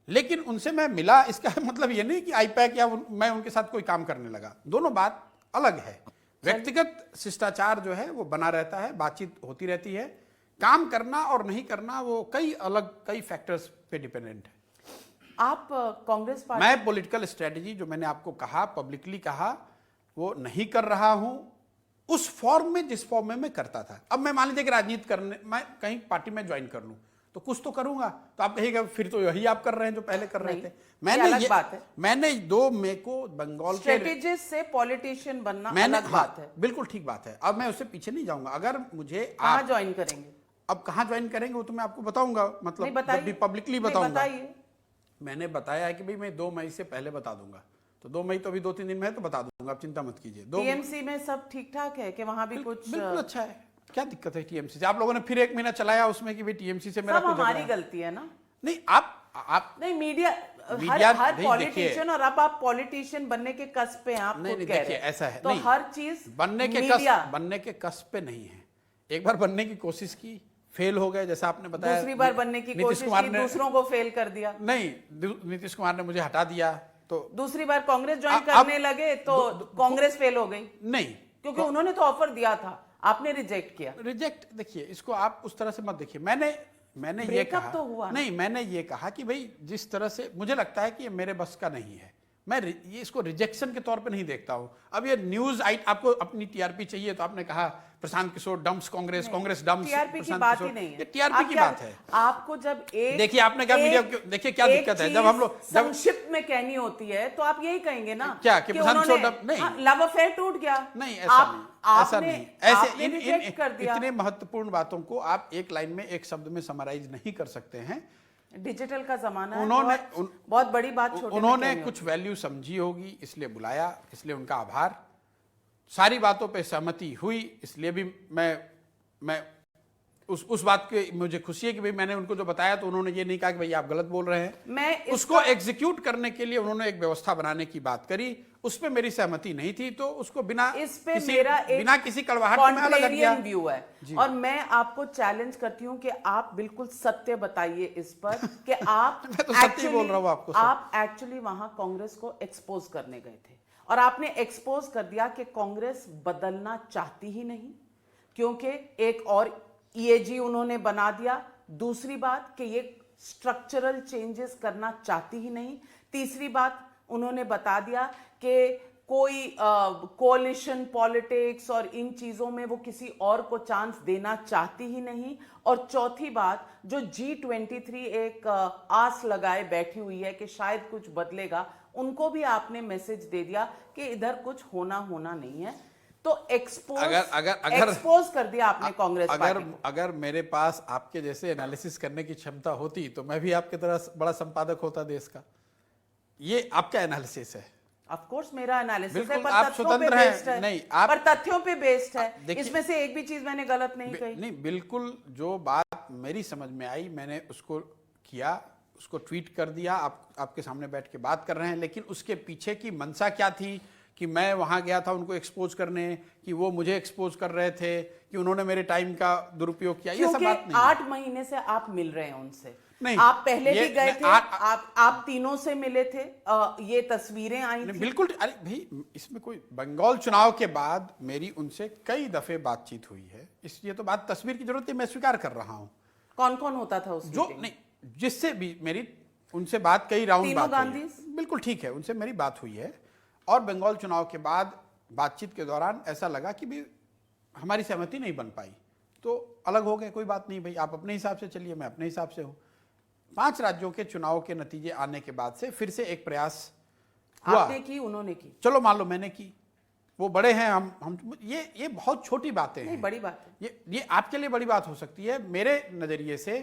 लेकिन उनसे मैं मिला, इसका मतलब ये नहीं कि आईपैक या मैं उनके साथ कोई काम करने लगा, दोनों बात अलग है। व्यक्तिगत शिष्टाचार जो है वो बना रहता है, बातचीत होती रहती है, काम करना और नहीं करना वो कई फैक्टर्स पे डिपेंडेंट है। आप कांग्रेस पार्टी, मैं पॉलिटिकल स्ट्रेटजी जो मैंने आपको कहा, पब्लिकली कहा, वो नहीं कर रहा हूं उस फॉर्म में जिस फॉर्म में मैं करता था। अब मैं मान लीजिए कि राजनीति करने, मैं कहीं पार्टी में ज्वाइन कर लूं तो कुछ तो करूंगा, तो आप कहिएगा फिर तो यही आप कर रहे हैं जो पहले कर रहे थे। अलग बात है। मैंने 2 मई को बंगाल के स्ट्रेटेजिस्ट से पॉलिटिशियन बनना अलग बात है। बिल्कुल ठीक बात है। अब मैं उससे पीछे नहीं जाऊंगा। अगर मुझे कहाँ ज्वाइन करेंगे? अब कहाँ ज्वाइन करेंगे वो तो मैं आपको बताऊंगा, मतलब जब भी पब्लिकली नहीं, बताऊंगा। बताइए। मैंने बताया है कि भाई मैं 2 मई से पहले बता दूंगा, तो 2 मई तो अभी 2-3 दिन में है, तो बता दूंगा, आप चिंता मत कीजिए। टीएमसी में सब ठीक ठाक है कि वहां भी कुछ? बिल्कुल अच्छा है, क्या दिक्कत है टीएमसी से? आप लोगों ने फिर 1 महीना चलाया उसमें कि भाई टीएमसी से मेरा सब हमारी गलती है ना? नहीं, आप नहीं, मीडिया हर पॉलिटिशियन, और अब आप पॉलिटिशियन बनने के कस्प पे हैं, आप खुद कह रहे हैं। ऐसा है, तो नहीं, हर चीज बनने के कस्प पे नहीं है। एक बार बनने की कोशिश की, फेल हो गए, जैसा आपने बताया। दूसरी बार बनने की कोशिश की, दूसरों को फेल कर दिया। नहीं, नीतीश कुमार ने मुझे हटा दिया, तो दूसरी बार कांग्रेस ज्वाइन करने लगे तो कांग्रेस फेल हो गई। नहीं, क्योंकि उन्होंने तो ऑफर दिया था, आपने रिजेक्ट किया। रिजेक्ट, देखिए इसको आप उस तरह से मत देखिए। मैंने ये कहा तो हुआ नहीं, मैंने ये कहा कि भाई जिस तरह से मुझे लगता है कि ये मेरे बस का नहीं है, मैं ये इसको रिजेक्शन के तौर पे नहीं देखता हूं। अब ये न्यूज आपको अपनी टीआरपी चाहिए, तो आपने कहा Prashant Kishor dumps Congress dumps. TRP की बात ही नहीं है, ये टीआरपी की बात है। आपको जब देखिए आपने क्या मीडिया, देखिए क्या दिक्कत है, जब हम लोग संक्षिप्त में कहनी होती है तो आप यही कहेंगे ना क्या कि प्रशांत किशोर नहीं, लव अफेयर टूट गया। नहीं, ऐसा नहीं, ऐसे रिजेक्ट कर दिया। इतने महत्वपूर्ण बातों को आप एक लाइन में, एक शब्द में समराइज नहीं कर सकते हैं। डिजिटल का जमाना है, उन्होंने बहुत बड़ी बात छोटे उन्होंने कुछ वैल्यू समझी होगी, इसलिए बुलाया, इसलिए उनका आभार। सारी बातों पे सहमति हुई, इसलिए भी मैं उस बात की मुझे खुशी है कि भाई मैंने उनको जो बताया तो उन्होंने ये नहीं कहा कि भाई आप गलत बोल रहे हैं। मैं उसको एग्जीक्यूट करने के लिए उन्होंने एक व्यवस्था बनाने की बात करी, उस पे मेरी सहमति नहीं थी, तो उसको बिना किसी कड़वाहट में अलग किया। व्यू है। और मैं आपको चैलेंज करती हूं कि आप बिल्कुल सत्य बताइए इस पर कि आप मैं तो सत्य बोल रहा हूं आपको। आप एक्चुअली वहां कांग्रेस को एक्सपोज करने गए थे और आपने एक्सपोज कर दिया कि कांग्रेस बदलना चाहती ही नहीं, क्योंकि एक और ईएजी उन्होंने बना दिया। दूसरी बात कि ये स्ट्रक्चरल चेंजेस करना चाहती ही नहीं। तीसरी बात उन्होंने बता दिया कि कोई कोalition पॉलिटिक्स और इन चीजों में वो किसी और को चांस देना चाहती ही नहीं। और चौथी बात, जो G23 एक आस लगाए बैठी हुई है कि शायद कुछ बदलेगा, उनको भी आपने मैसेज दे दिया कि इधर कुछ होना नहीं है। तो एक्सपोज कर दिया आपने कांग्रेस पार्टी को। अगर मेरे पास आपके जैसे एनालिसिस करने की क्षमता होती तो मैं भी आपके तरह बड़ा संपादक होता देश का। ये आपका एनालिसिस है। ऑफ कोर्स मेरा एनालिसिस है, बिल्कुल, पर आप तथ्यों पे स्वतंत्र हैं। बेस्ड है। नहीं, आप- पर तथ्यों पे बेस्ड है, देखिए- इसमें से एक भी चीज मैंने गलत नहीं कही। नहीं, बिल्कुल जो बात मेरी समझ में आई मैंने उसको किया, उसको ट्वीट कर दिया। आपके सामने बैठ के बात कर रहे हैं, लेकिन उसके पीछे की मंशा क्या थी कि मैं वहां गया था उनको एक्सपोज करने, कि वो मुझे एक्सपोज कर रहे थे, कि उन्होंने मेरे टाइम का दुरुपयोग किया, ये सब बात नहीं। 8 महीने से आप मिल रहे हैं उनसे। नहीं, आप पहले भी गए थे, आ- आप तीनों से मिले थे, ये तस्वीरें आई थी। बिल्कुल। अरे भाई, इसमें कोई बंगाल चुनाव के बाद मेरी उनसे कई दफे बातचीत हुई है, इसलिए तो बात तस्वीर की जरूरत है, मैं स्वीकार कर रहा हूं। कौन कौन होता था उस जो मीटिंग में? नहीं, जिससे भी मेरी उनसे बात कई राउंड तीनों बात हुई है। गांधीज? बिल्कुल ठीक है, उनसे मेरी बात हुई है। और बंगाल चुनाव के बाद बातचीत के दौरान ऐसा लगा कि भी हमारी सहमति नहीं बन पाई, तो अलग हो गए, कोई बात नहीं भाई, आप अपने हिसाब से चलिए, मैं अपने हिसाब से हूं। 5 राज्यों के चुनाव के नतीजे आने के बाद से फिर से एक प्रयास हुआ। आपने की, उन्होंने की? चलो मान लो मैंने की, वो बड़े हैं, हम ये बहुत छोटी बातें हैं। नहीं, बड़ी बात है। ये आपके लिए बड़ी बात हो सकती है, मेरे नजरिए से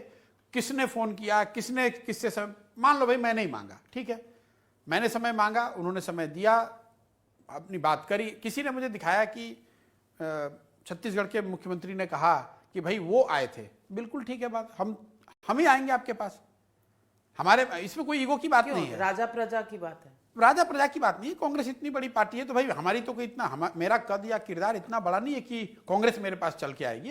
किसने फोन किया, किसने किससे समय, मान लो भाई मैंने ही मांगा, ठीक है, मैंने समय मांगा, उन्होंने समय दिया, अपनी बात करी। किसी ने मुझे दिखाया कि छत्तीसगढ़ के मुख्यमंत्री ने कहा कि भाई वो आए थे, बिल्कुल ठीक है बात, हम ही आएंगे आपके पास, हमारे इसमें कोई ईगो की बात नहीं है, राजा प्रजा की बात है। राजा प्रजा की बात नहीं है। कांग्रेस इतनी बड़ी पार्टी है तो भाई हमारी तो कोई इतना, मेरा कद या किरदार इतना बड़ा नहीं है कि कांग्रेस मेरे पास चल के आएगी।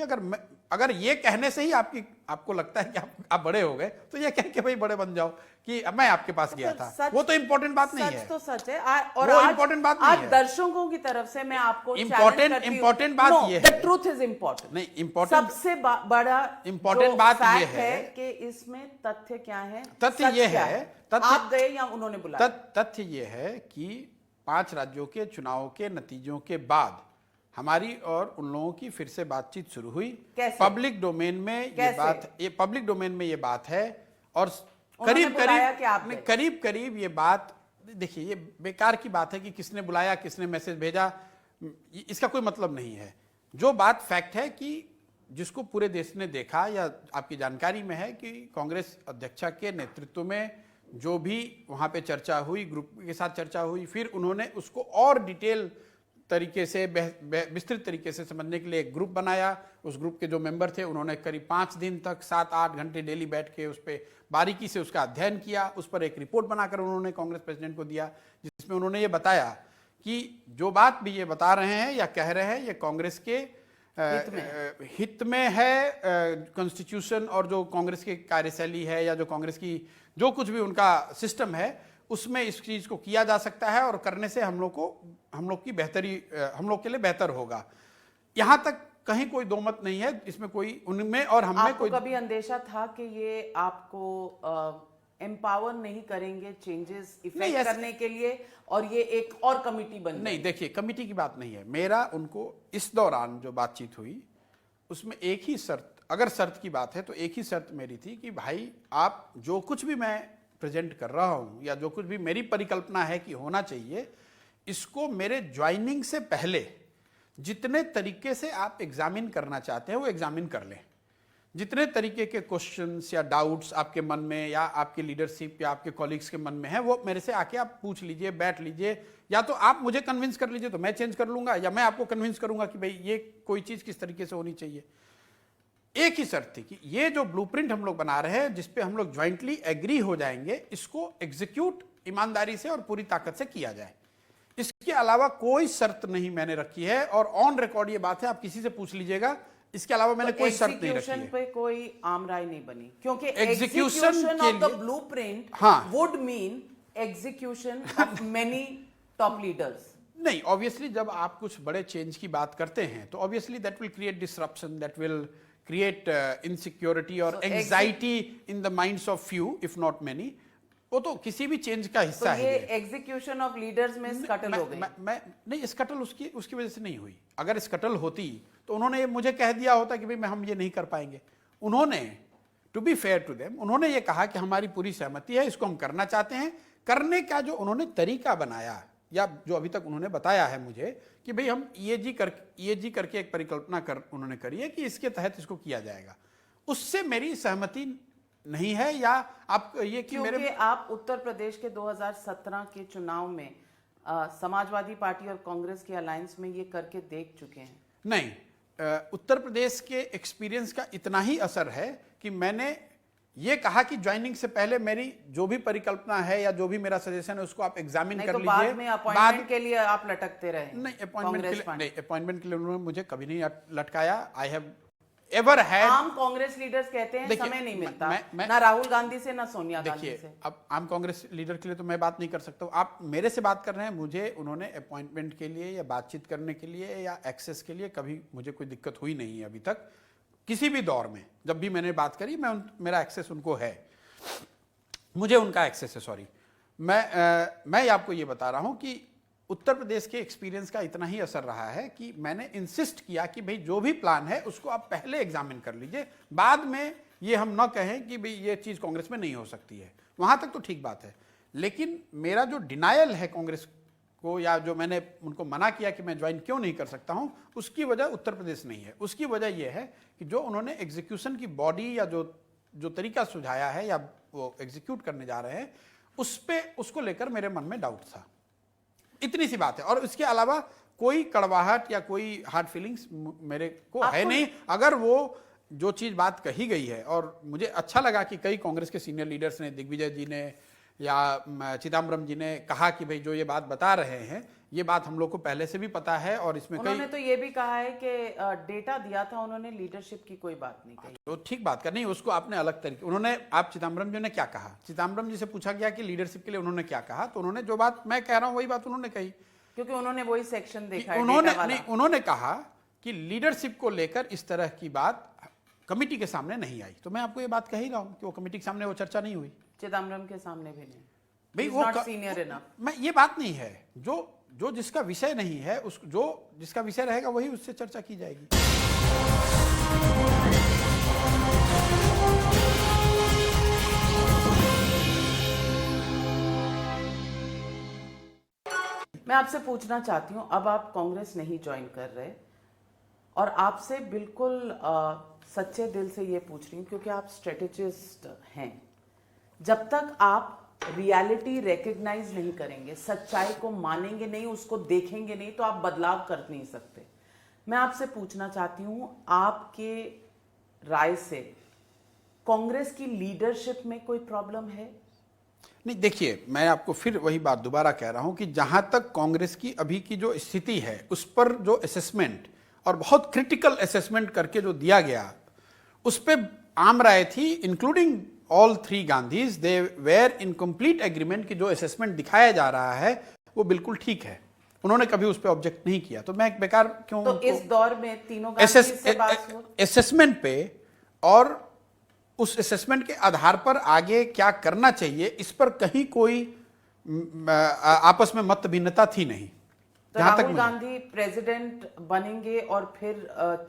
अगर ये कहने से ही आपको लगता है कि आप बड़े हो गए, तो ये कह के भाई बड़े बन जाओ कि अब मैं आपके पास गया था, वो तो इंपॉर्टेंट बात नहीं है। सच तो सच है। और वो आज important बात नहीं आज है। दर्शकों की तरफ से मैं आपको important बात ये है। The truth is important. नहीं, important सबसे बड़ा important बात ये है कि इसमें तथ्य क्या है। तथ्य ये है, आप गए या उन्होंने बुलाया? तथ्य ये है कि 5 राज्यों के चुनाव के नतीजों के बाद हमारी और उन लोगों की फिर से बातचीत शुरू हुई। कैसे? पब्लिक डोमेन में ये पब्लिक डोमेन में ये बात है, और करीब करीब ये बात, देखिए ये बेकार की बात है कि किसने बुलाया, किसने मैसेज भेजा, इसका कोई मतलब नहीं है। जो बात फैक्ट है कि जिसको पूरे देश ने देखा या आपकी जानकारी में है कि कांग्रेस अध्यक्षा के नेतृत्व में जो भी वहां पे चर्चा हुई, ग्रुप के साथ चर्चा हुई, फिर उन्होंने उसको और डिटेल तरीके से विस्तृत तरीके से समझने के लिए एक ग्रुप बनाया। उस ग्रुप के जो मेंबर थे उन्होंने करीब 5 दिन तक 7-8 घंटे डेली बैठ के उस पर बारीकी से उसका अध्ययन किया। उस पर एक रिपोर्ट बनाकर उन्होंने कांग्रेस प्रेसिडेंट को दिया, जिसमें उन्होंने ये बताया कि जो बात भी ये बता रहे हैं या कह रहे हैं ये कांग्रेस के हित में है। कॉन्स्टिट्यूशन और जो कांग्रेस की कार्यशैली है या जो कांग्रेस की जो कुछ भी उनका सिस्टम है उसमें इस चीज को किया जा सकता है, और करने से हम लोग की बेहतरी, हम लोग के लिए बेहतर होगा। यहां तक कहीं कोई दो मत नहीं है, इसमें कोई उनमें और हमें कोई कभी अंदेशा था कि ये आपको एम्पावर नहीं करेंगे चेंजेस इफेक्ट करने के लिए, और ये एक और कमिटी बन? नहीं, देखिए कमिटी की बात नहीं है। मेरा उनको इस दौरान जो बातचीत हुई उसमें एक ही शर्त, अगर शर्त की बात है तो एक ही शर्त मेरी थी कि भाई आप जो कुछ भी मैं प्रेजेंट कर रहा हूं या जो कुछ भी मेरी परिकल्पना है कि होना चाहिए, इसको मेरे ज्वाइनिंग से पहले जितने तरीके से आप एग्जामिन करना चाहते हैं वो एग्जामिन कर लें। जितने तरीके के क्वेश्चंस या डाउट्स आपके मन में या आपके लीडरशिप या आपके कॉलीग्स के मन में है, वो मेरे से आके आप पूछ लीजिए, बैठ लीजिए, या तो आप मुझे कन्विंस कर लीजिए तो मैं चेंज कर लूंगा, या मैं आपको कन्विंस करूंगा कि भाई ये कोई चीज़ किस तरीके से होनी चाहिए। एक ही शर्त थी कि ये जो ब्लूप्रिंट हम लोग बना रहे हैं, जिसपे हम लोग ज्वाइंटली एग्री हो जाएंगे, इसको एग्जीक्यूट ईमानदारी से और पूरी ताकत से किया जाए। इसके अलावा कोई शर्त नहीं मैंने रखी है, और ऑन रिकॉर्ड ये बात है, आप किसी से पूछ लीजिएगा, इसके अलावा मैंने कोई शर्त नहीं रखी है। पे कोई आम राय नहीं बनी, क्योंकि execution of the blueprint would mean execution of many top leaders. नहीं, ऑब्वियसली जब आप कुछ बड़े चेंज की बात करते हैं तो obviously that will create disruption, that will create insecurity or anxiety in the minds of few if not many. वो तो किसी भी चेंज का तो हिस्सा है ये एग्जीक्यूशन ऑफ लीडर्स में स्कटल हो गई। मैं नहीं, स्कटल उसकी वजह से नहीं हुई। अगर स्कटल होती तो उन्होंने ये मुझे कह दिया होता कि भाई हम ये नहीं कर पाएंगे। उन्होंने, to be fair to them, उन्होंने ये कहा कि हमारी पूरी सहमति है, इसको हम करना चाहते हैं। करने का जो उन्होंने तरीका बनाया या जो अभी तक उन्होंने बताया है मुझे कि भाई हम ईएजी करके एक परिकल्पना उन्होंने करी है कि इसके तहत इसको किया जाएगा, उससे मेरी सहमति नहीं है। या आप ये कि क्योंकि आप उत्तर प्रदेश के 2017 के चुनाव में समाजवादी पार्टी और कांग्रेस की अलायंस में ये करके देख चुके हैं। नहीं, उत्तर प्रदेश के एक्सपीरियंस का इतना ही असर है कि मैंने ये कहा कि ज्वाइनिंग से पहले मेरी जो भी परिकल्पना है या जो भी मेरा सजेशन है उसको आप एग्जामिन कर लीजिए। बाद में अपॉइंटमेंट के लिए आप लटकते रहे। नहीं, अपॉइंटमेंट के लिए उन्होंने मुझे कभी नहीं लटकाया। I have ever had. आम कांग्रेस लीडर्स कहते हैं समय नहीं मिलता, ना राहुल गांधी से ना सोनिया गांधी से। अब आम कांग्रेस लीडर के लिए तो मैं बात नहीं कर सकता हूँ। आप मेरे से बात कर रहे हैं, मुझे उन्होंने अपॉइंटमेंट के लिए या बातचीत करने के लिए या एक्सेस के लिए कभी मुझे कोई दिक्कत हुई नहीं है अभी तक। किसी भी दौर में जब भी मैंने बात करी, मेरा एक्सेस उनको है, मुझे उनका एक्सेस है। सॉरी, मैं आपको ये बता रहा हूँ कि उत्तर प्रदेश के एक्सपीरियंस का इतना ही असर रहा है कि मैंने इंसिस्ट किया कि भाई जो भी प्लान है उसको आप पहले एग्जामिन कर लीजिए, बाद में ये हम ना कहें कि भाई ये चीज़ कांग्रेस में नहीं हो सकती है। वहाँ तक तो ठीक बात है, लेकिन मेरा जो डिनायल है कांग्रेस को, या जो मैंने उनको मना किया कि मैं ज्वाइन क्यों नहीं कर सकता हूँ, उसकी वजह उत्तर प्रदेश नहीं है। उसकी वजह यह है कि जो उन्होंने एग्जीक्यूशन की बॉडी या जो तरीका सुझाया है या वो एग्जीक्यूट करने जा रहे हैं, उसको लेकर मेरे मन में डाउट था। इतनी सी बात है, और इसके अलावा कोई कड़वाहट या कोई हार्ड फीलिंग्स मेरे को है नहीं। अगर वो जो चीज बात कही गई है, और मुझे अच्छा लगा कि कई कांग्रेस के सीनियर लीडर्स ने, दिग्विजय जी ने या चिदम्बरम जी ने कहा कि भाई जो ये बात बता रहे हैं, ये बात हम लोग को पहले से भी पता है। और इसमें उन्होंने तो ये भी कहा है कि डेटा दिया था उन्होंने, लीडरशिप की कोई बात नहीं कही। तो ठीक बात कर नहीं, उसको आपने अलग तरीके उन्होंने, आप चिदम्बरम जी ने क्या कहा, चिदम्बरम जी से पूछा गया कि लीडरशिप के लिए उन्होंने क्या कहा, तो उन्होंने जो बात मैं कह रहा हूं वही बात उन्होंने कही, क्योंकि उन्होंने वही सेक्शन देखा है। उन्होंने कहा कि लीडरशिप को लेकर इस तरह की बात कमेटी के सामने नहीं आई। तो मैं आपको ये बात कह ही रहा हूं कि वो कमेटी के सामने वो चर्चा नहीं हुई, चिदम्बरम के सामने भी नहीं। भाई वो सीनियर इनफ। मैं ये बात नहीं है, जो जिसका विषय नहीं है, जिसका विषय रहेगा वही उससे चर्चा की जाएगी। मैं आपसे पूछना चाहती हूं, अब आप कांग्रेस नहीं ज्वाइन कर रहे, और आपसे बिल्कुल सच्चे दिल से ये पूछ रही हूं क्योंकि आप स्ट्रेटेजिस्ट हैं। जब तक आप रियलिटी रिकग्नाइज नहीं करेंगे, सच्चाई को मानेंगे नहीं, उसको देखेंगे नहीं, तो आप बदलाव कर नहीं सकते। मैं आपसे पूछना चाहती हूं, आपके राय से कांग्रेस की लीडरशिप में कोई प्रॉब्लम है? नहीं, देखिए, मैं आपको फिर वही बात दोबारा कह रहा हूं कि जहां तक कांग्रेस की अभी की जो स्थिति है, उस पर जो असेसमेंट, और बहुत क्रिटिकल असेसमेंट करके जो दिया गया, उस पर आम राय थी, including all three Gandhi's, they were in complete agreement कि जो असेसमेंट दिखाया जा रहा है वो बिल्कुल ठीक है। उन्होंने कभी उस पर ऑब्जेक्ट नहीं किया। तो मैं बेकार क्यों, तो इस दौर में तीनों गांधीज से बात हो असेसमेंट पे और उस असेसमेंट के आधार पर आगे क्या करना चाहिए, इस पर कहीं कोई आपस में मत भिन्नता थी नहीं। तो राहुल गांधी प्रेसिडेंट बनेंगे और फिर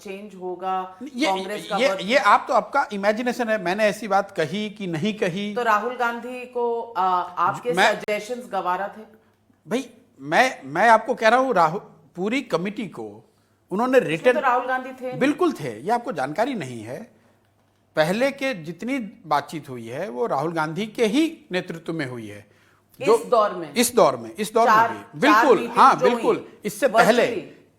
चेंज होगा कांग्रेस का? ये आप तो आपका इमेजिनेशन है, मैंने ऐसी बात कही कि नहीं कही। तो राहुल गांधी को आपके सजेशंस गवारा थे? भाई मैं आपको कह रहा हूँ, पूरी कमिटी को उन्होंने रिटर्न, तो राहुल गांधी थे? बिल्कुल थे, ये आपको जानकारी नहीं है। पहले के जितनी बातचीत हुई है वो राहुल गांधी के ही नेतृत्व में हुई है। इस दौर में भी बिल्कुल, हाँ बिल्कुल। इससे पहले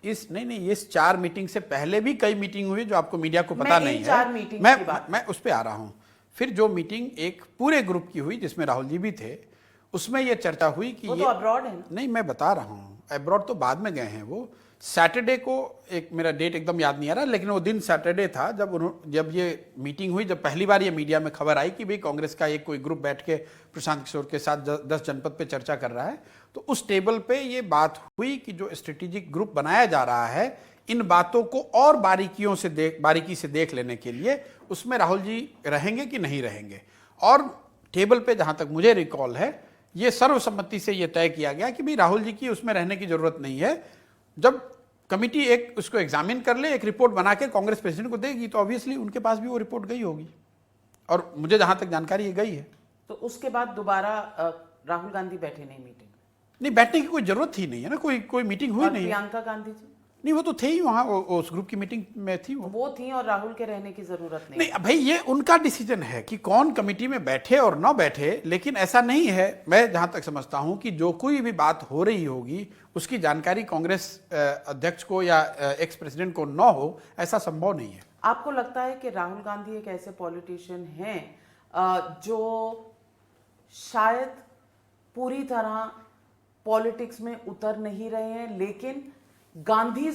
इस 4 मीटिंग से पहले भी कई मीटिंग हुई जो आपको मीडिया को पता नहीं है। मैं उस पर आ रहा हूं। फिर जो मीटिंग एक पूरे ग्रुप की हुई जिसमें राहुल जी भी थे, उसमें यह चर्चा हुई कि वो तो अब्रॉड है। नहीं, मैं बता रहा हूं, अब्रॉड तो बाद में गए हैं। वो सैटरडे को, एक मेरा डेट एकदम याद नहीं आ रहा, लेकिन वो दिन सैटरडे था जब ये मीटिंग हुई, जब पहली बार ये मीडिया में खबर आई कि भाई कांग्रेस का एक कोई ग्रुप बैठ के प्रशांत किशोर के साथ 10 जनपद पे चर्चा कर रहा है। तो उस टेबल पे ये बात हुई कि जो स्ट्रेटेजिक ग्रुप बनाया जा रहा है, इन बातों को और बारीकी से देख लेने के लिए उसमें राहुल जी रहेंगे कि नहीं रहेंगे। और टेबल पे जहां तक मुझे रिकॉल है ये सर्वसम्मति से ये तय किया गया कि भाई राहुल जी की उसमें रहने की जरूरत नहीं है। जब कमिटी एक उसको एग्जामिन कर ले, एक रिपोर्ट बना के कांग्रेस प्रेसिडेंट को देगी, तो ऑब्वियसली उनके पास भी वो रिपोर्ट गई होगी, और मुझे जहां तक जानकारी ये गई है। तो उसके बाद दोबारा राहुल गांधी बैठे नहीं मीटिंग? नहीं, बैठने की कोई जरूरत ही नहीं है ना, कोई मीटिंग हुई और नहीं है। प्रियंका गांधी जी? नहीं, वो तो थे ही वहां, उस ग्रुप की मीटिंग में थी वो थी, और राहुल के रहने की जरूरत नहीं। नहीं भाई, ये उनका डिसीजन है कि कौन कमेटी में बैठे और ना बैठे, लेकिन ऐसा नहीं है, मैं जहां तक समझता हूं कि जो कोई भी बात हो रही होगी उसकी जानकारी कांग्रेस अध्यक्ष को या एक्स प्रेसिडेंट को ना हो, ऐसा संभव नहीं है। आपको लगता है कि राहुल गांधी एक ऐसे पॉलिटिशियन हैं जो शायद पूरी तरह पॉलिटिक्स में उतर नहीं रहे हैं, लेकिन गांधी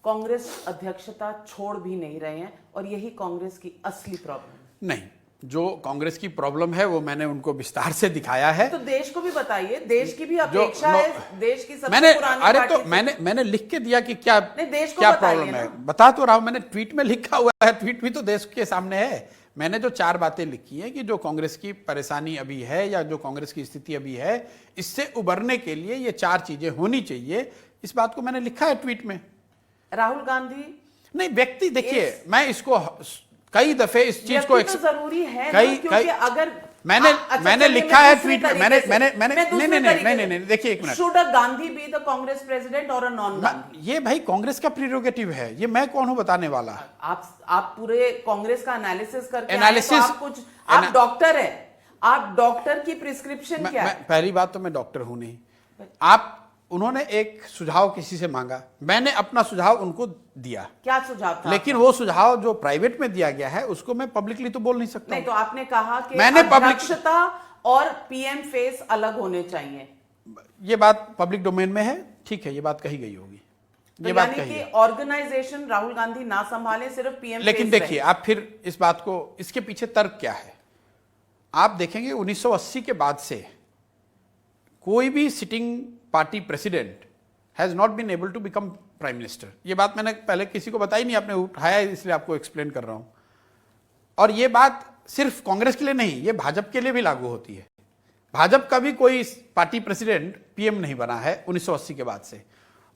कांग्रेस अध्यक्षता छोड़ भी नहीं रहे हैं, और यही कांग्रेस की असली प्रॉब्लम है? नहीं, जो कांग्रेस की प्रॉब्लम है वो मैंने उनको विस्तार से दिखाया है। तो देश को भी बताइए, देश की भी अपेक्षा है, देश की सबसे मैंने पुरानी अरे पार्टी तो से। मैंने लिख के दिया कि क्या नहीं, देश को क्या बताइए प्रॉब्लम है, ना। बता तो रहा हूं, मैंने ट्वीट में लिखा हुआ है, ट्वीट भी तो देश के सामने है। मैंने जो 4 बातें लिखी हैं कि जो कांग्रेस की परेशानी अभी है या जो कांग्रेस की स्थिति अभी है, इससे उबरने के लिए ये 4 चीजें होनी चाहिए, इस बात को मैंने लिखा है ट्वीट में। राहुल गांधी नहीं, व्यक्ति देखिए, मैं इसको कई दफे इस चीज को तो जरूरी है कई ना, क्योंकि अगर मैंने लिखा है ट्वीट में, नहीं, देखिए एक minute. Should a Gandhi be the Congress president और अ नॉन गांधी? ये भाई कांग्रेस का प्रीरोगेटिव है, ये मैं कौन हूं बताने वाला। आप पूरे कांग्रेस का एनालिसिस करके एनालिसिस, आप डॉक्टर है, आप डॉक्टर की प्रिस्क्रिप्शन क्या है? पहली बात तो मैं डॉक्टर हूं नहीं। उन्होंने एक सुझाव किसी से मांगा, मैंने अपना सुझाव उनको दिया। क्या सुझाव था? लेकिन वो सुझाव जो प्राइवेट में दिया गया है उसको मैं पब्लिकली तो बोल नहीं सकता। नहीं, तो आपने कहा कि मैंने अध्यक्षता और पीएम फेस अलग होने चाहिए। ये बात पब्लिक डोमेन में है, ठीक है, ये बात कही गई होगी, तो ये बात यानी कही कि है। ऑर्गेनाइजेशन राहुल गांधी ना संभाले, सिर्फ पीएम लेकिन फेस देखिए, आप फिर इस बात को, इसके पीछे तर्क क्या है आप देखेंगे। 1980 के बाद से कोई भी sitting party president has not been able to become prime minister. ये बात मैंने पहले किसी को बताई नहीं, आपने उठाया इसलिए आपको एक्सप्लेन कर रहा हूं। और ये बात सिर्फ कांग्रेस के लिए नहीं, ये भाजपा के लिए भी लागू होती है। भाजपा का भी कोई पार्टी प्रेसिडेंट पीएम नहीं बना है 1980 के बाद से।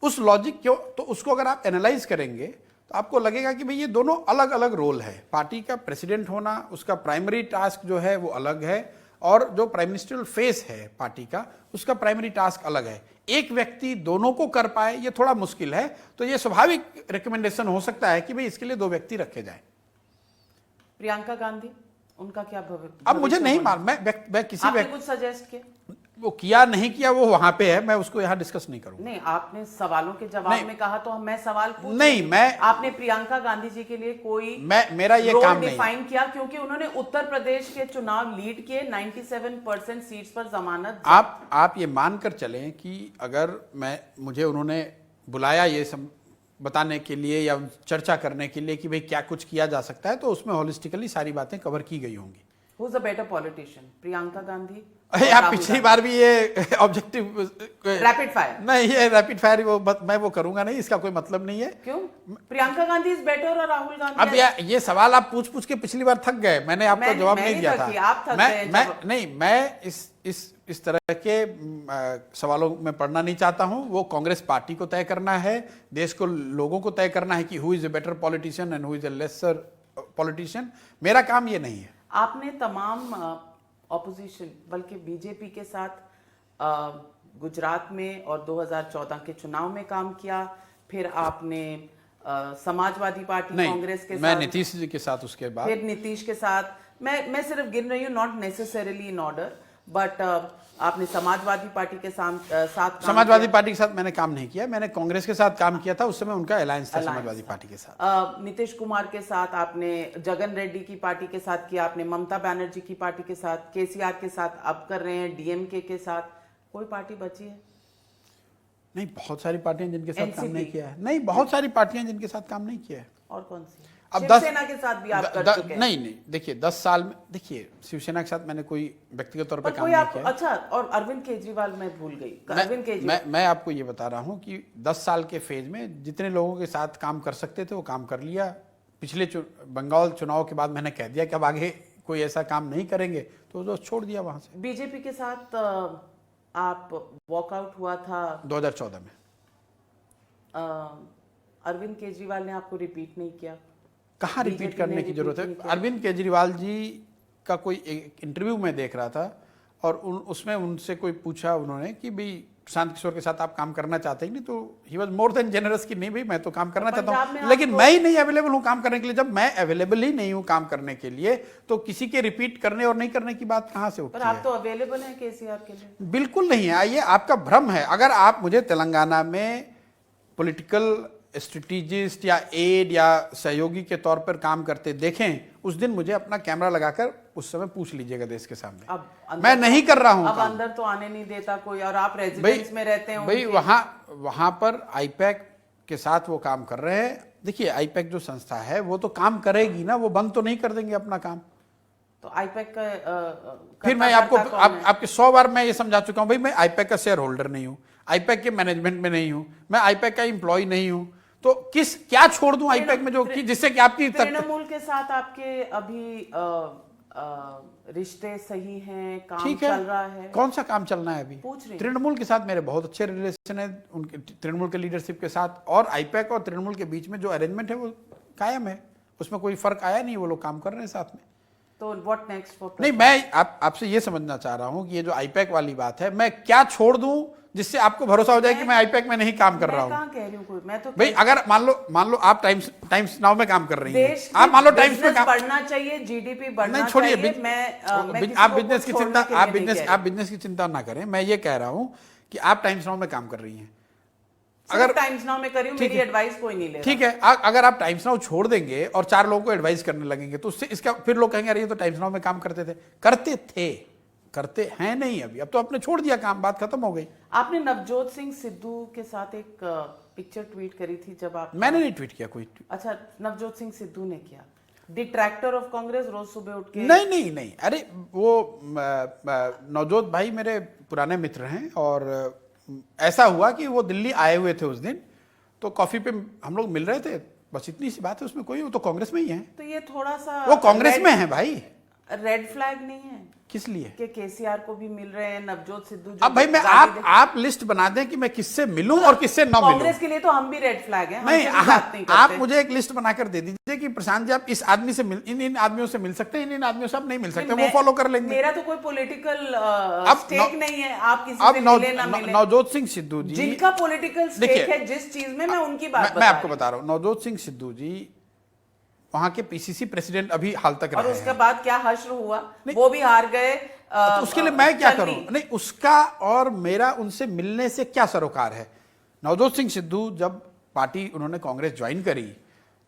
उस लॉजिक क्यों, तो उसको अगर आप एनालाइज करेंगे तो आपको लगेगा कि भाई ये दोनों अलग अलग रोल है। पार्टी का प्रेसिडेंट होना, उसका प्राइमरी टास्क जो है वो अलग है, और जो प्राइम मिनिस्ट्रियल फेस है पार्टी का, उसका प्राइमरी टास्क अलग है। एक व्यक्ति दोनों को कर पाए ये थोड़ा मुश्किल है, तो ये स्वाभाविक रिकमेंडेशन हो सकता है कि भाई इसके लिए 2 व्यक्ति रखे जाएं। प्रियंका गांधी, उनका क्या भविष्य? अब मुझे नहीं मालूम, मैं किसी आपने कुछ सजेस्ट किया? वो किया नहीं किया वो वहां पे है, मैं उसको यहाँ डिस्कस नहीं करूंगा। नहीं, आपने सवालों के जवाब में कहा, तो मैं सवाल पूछ नहीं, मैं आपने प्रियंका गांधी जी के लिए कोई मेरा ये काम नहीं डिफाइन किया? क्योंकि उन्होंने उत्तर प्रदेश के चुनाव लीड किए, 97% सीट्स पर जमानत। आप ये मानकर चलें कि अगर मुझे उन्होंने बुलाया ये सब बताने के लिए या चर्चा करने के लिए कि भाई क्या कुछ किया जा सकता है, तो उसमें होलिस्टिकली सारी बातें कवर की गई होंगी। Who's a better politician, Priyanka Gandhi? आप पिछली बार भी ये ऑब्जेक्टिव रैपिड फायर नहीं, ये रैपिड फायर मैं वो करूंगा नहीं, इसका कोई मतलब नहीं है। क्यों? प्रियंका गांधी इज बेटर और राहुल गांधी? अब ये सवाल आप पूछ के पिछली बार थक गए, मैंने आपको जवाब नहीं दिया था। मैं इस तरह के सवालों में पढ़ना नहीं चाहता हूं। वो कांग्रेस पार्टी को तय करना है, देश को, लोगों को तय करना है कि who is a better politician and who is a laser politician. मेरा काम ये नहीं है। आपने तमाम ऑपोजिशन, बल्कि बीजेपी के साथ गुजरात में और 2014 के चुनाव में काम किया, फिर आपने समाजवादी पार्टी कांग्रेस के मैं साथ, नीतीश जी के साथ, उसके बाद फिर नीतीश के साथ, मैं सिर्फ गिन रही हूँ, not necessarily in order, but आपने समाजवादी पार्टी के साथ समाजवादी पार्टी के साथ मैंने काम नहीं किया, मैंने कांग्रेस के साथ काम किया था, उस समय उनका अलायंस था समाजवादी पार्टी के साथ। नीतीश कुमार के साथ आपने, जगन रेड्डी की पार्टी के साथ किया आपने, ममता बनर्जी की पार्टी के साथ, केसीआर के साथ अब कर रहे हैं, डीएमके के साथ। कोई पार्टी बची है? नहीं, बहुत सारी पार्टियां जिनके साथ काम नहीं किया है। नहीं, बहुत सारी पार्टियां जिनके साथ काम नहीं किया है। और कौन सी? अब शिवसेना के साथ भी आप कर चुके हैं? नहीं, देखिए 10 साल में, देखिए शिवसेना के साथ मैंने कोई व्यक्तिगत तौर पर काम नहीं किया। अच्छा, और अरविंद केजरीवाल मैं भूल गई। अरविंद केजरीवाल, मैं आपको ये बता रहा हूँ कि 10 साल के फेज में जितने लोगों के साथ काम कर सकते थे वो काम कर लिया। पिछले बंगाल चुनाव के बाद मैंने कह दिया कि अब आगे कोई ऐसा काम नहीं करेंगे तो जो छोड़ दिया वहां से। बीजेपी के साथ आप वॉकआउट हुआ था 2014 में। अरविंद केजरीवाल ने आपको रिपीट नहीं किया? कहाँ रिपीट बीजेपी करने ने की रिपीट जरूरत नहीं है? किया। अरविंद केजरीवाल जी का कोई एक इंटरव्यू में देख रहा था और उसमें उनसे कोई पूछा उन्होंने कि भाई प्रशांत किशोर के साथ आप काम करना चाहते ही नहीं, तो he was more than generous कि नहीं भाई मैं तो काम करना चाहता पंजाब में हूँ, लेकिन आपको- मैं ही नहीं अवेलेबल हूँ काम करने के लिए। जब मैं अवेलेबल ही नहीं हूँ काम करने के लिए तो किसी के रिपीट करने और नहीं करने की बात कहाँ से पर उठती आप है? तो अवेलेबल हैं केसीआर के लिए। बिल्कुल नहीं है, ये आपका भ्रम है। अगर आप मुझे तेलंगाना में पॉलिटिकल स्ट्रेटेजिस्ट या एड या सहयोगी के तौर पर काम करते देखें, उस दिन मुझे अपना कैमरा लगाकर उस समय पूछ लीजिएगा देश के सामने। अब अंदर मैं नहीं कर रहा हूं अब काम। अंदर तो आने नहीं देता कोई, और आप रेजिडेंस में रहते हैं भाई उनके। वहां पर आईपैक के साथ वो काम कर रहे हैं। देखिए आईपैक जो संस्था है वो तो काम करेगी ना, वो बंद तो नहीं कर देंगे अपना काम। तो आईपैक का फिर मैं आपको आपके 100 बार मैं ये समझा चुका हूं भाई, मैं आईपैक का शेयर होल्डर नहीं हूं, आईपैक के मैनेजमेंट में नहीं हूं, मैं आईपैक का एम्प्लॉय नहीं हूं, तो क्या छोड़ दूं आईपैक में जो कि जिससे कि आपकी तृणमूल के साथ आपके अभी रिश्ते सही हैं, काम ठीक चल रहा है? कौन सा काम चलना है अभी? पूछ रही हूं। तृणमूल के साथ मेरे बहुत अच्छे रिलेशन है, उनके तृणमूल के लीडरशिप के साथ, और आईपैक और तृणमूल के बीच में जो अरेंजमेंट है वो कायम है, उसमें कोई फर्क आया नहीं, वो लोग काम कर रहे हैं साथ में। तो व्हाट नेक्स्ट फॉर? नहीं, मैं आपसे ये समझना चाह रहा हूं कि ये जो आईपैक वाली बात है, मैं क्या छोड़ दूं जिससे आपको भरोसा हो जाए कि मैं आईपैक में नहीं काम कर रहा हूं? कहां कह रही हूं कोई, मैं तो भाई अगर मान लो आप टाइम्स नाउ में काम कर रही हैं, देश आप मान लो टाइम्स में काम बढ़ना चाहिए, जीडीपी बढ़ना नहीं, छोड़िए चाहिए। मैं किसी आप को बिजनेस की कुछ चिंता छोड़ने के लिए नहीं कह रही। आप बिजनेस की चिंता ना करें। मैं ये कह रहा हूं कि आप टाइम्स नाउ में काम कर रही हैं, अगर टाइम्स नाउ में करी हूं, मेरी एडवाइस कोई नहीं ले रहा। ठीक है, अगर आप टाइम्स नाउ छोड़ देंगे और 4 लोगों को एडवाइस करने लगेंगे तो उससे इसका फिर लोग कहेंगे अरे ये तो टाइम्स नाउ में काम करते हैं नहीं, अभी अब तो आपने छोड़ दिया काम, बात खत्म हो गई। आपने नवजोत सिंह सिद्धू के साथ एक पिक्चर ट्वीट करी थी जब आप मैंने नहीं ट्वीट किया कोई। अच्छा, नवजोत सिंह सिद्धू ने किया। डिट्रैक्टर ऑफ कांग्रेस रोज सुबह उठ के नहीं, अरे वो नवजोत भाई मेरे पुराने मित्र हैं, और ऐसा हुआ कि वो दिल्ली आए हुए थे उस दिन, तो कॉफी पे हम लोग मिल रहे थे, बस इतनी सी बात है उसमें। कोई, वो तो कांग्रेस में ही है। तो ये थोड़ा सा वो कांग्रेस में है भाई। रेड फ्लैग नहीं है किस लिए? कि केसीआर को भी मिल रहे हैं, नवजोत सिद्धू अब भाई मैं आप लिस्ट बना दें कि मैं किससे मिलूं और किससे ना मिलूं। कांग्रेस के लिए तो हम भी रेड फ्लैग हैं। नहीं, हमसे भी बात नहीं आप करते। मुझे एक लिस्ट बनाकर दे दीजिए कि प्रशांत जी आप इस आदमी से इन आदमियों से मिल सकते हैं, इन आदमियों से आप नहीं मिल सकते, वो फॉलो कर लेंगे। मेरा तो कोई पॉलिटिकल स्टेक नहीं है, आप किसी अब से मिले ना मिले। नवजोत सिंह सिद्धू जी जिनका पॉलिटिकल स्टेक है जिस चीज में, मैं उनकी बात मैं आपको बता रहा हूँ, नवजोत सिंह सिद्धू जी वहां के पीसीसी प्रेसिडेंट अभी हाल तक और रहे उसके हैं। बाद क्या हश्र हुआ, वो भी हार गए। तो उसके लिए मैं क्या चन्नी। करूं? नहीं, उसका और मेरा उनसे मिलने से क्या सरोकार है? नवजोत सिंह सिद्धू जब पार्टी उन्होंने कांग्रेस ज्वाइन करी,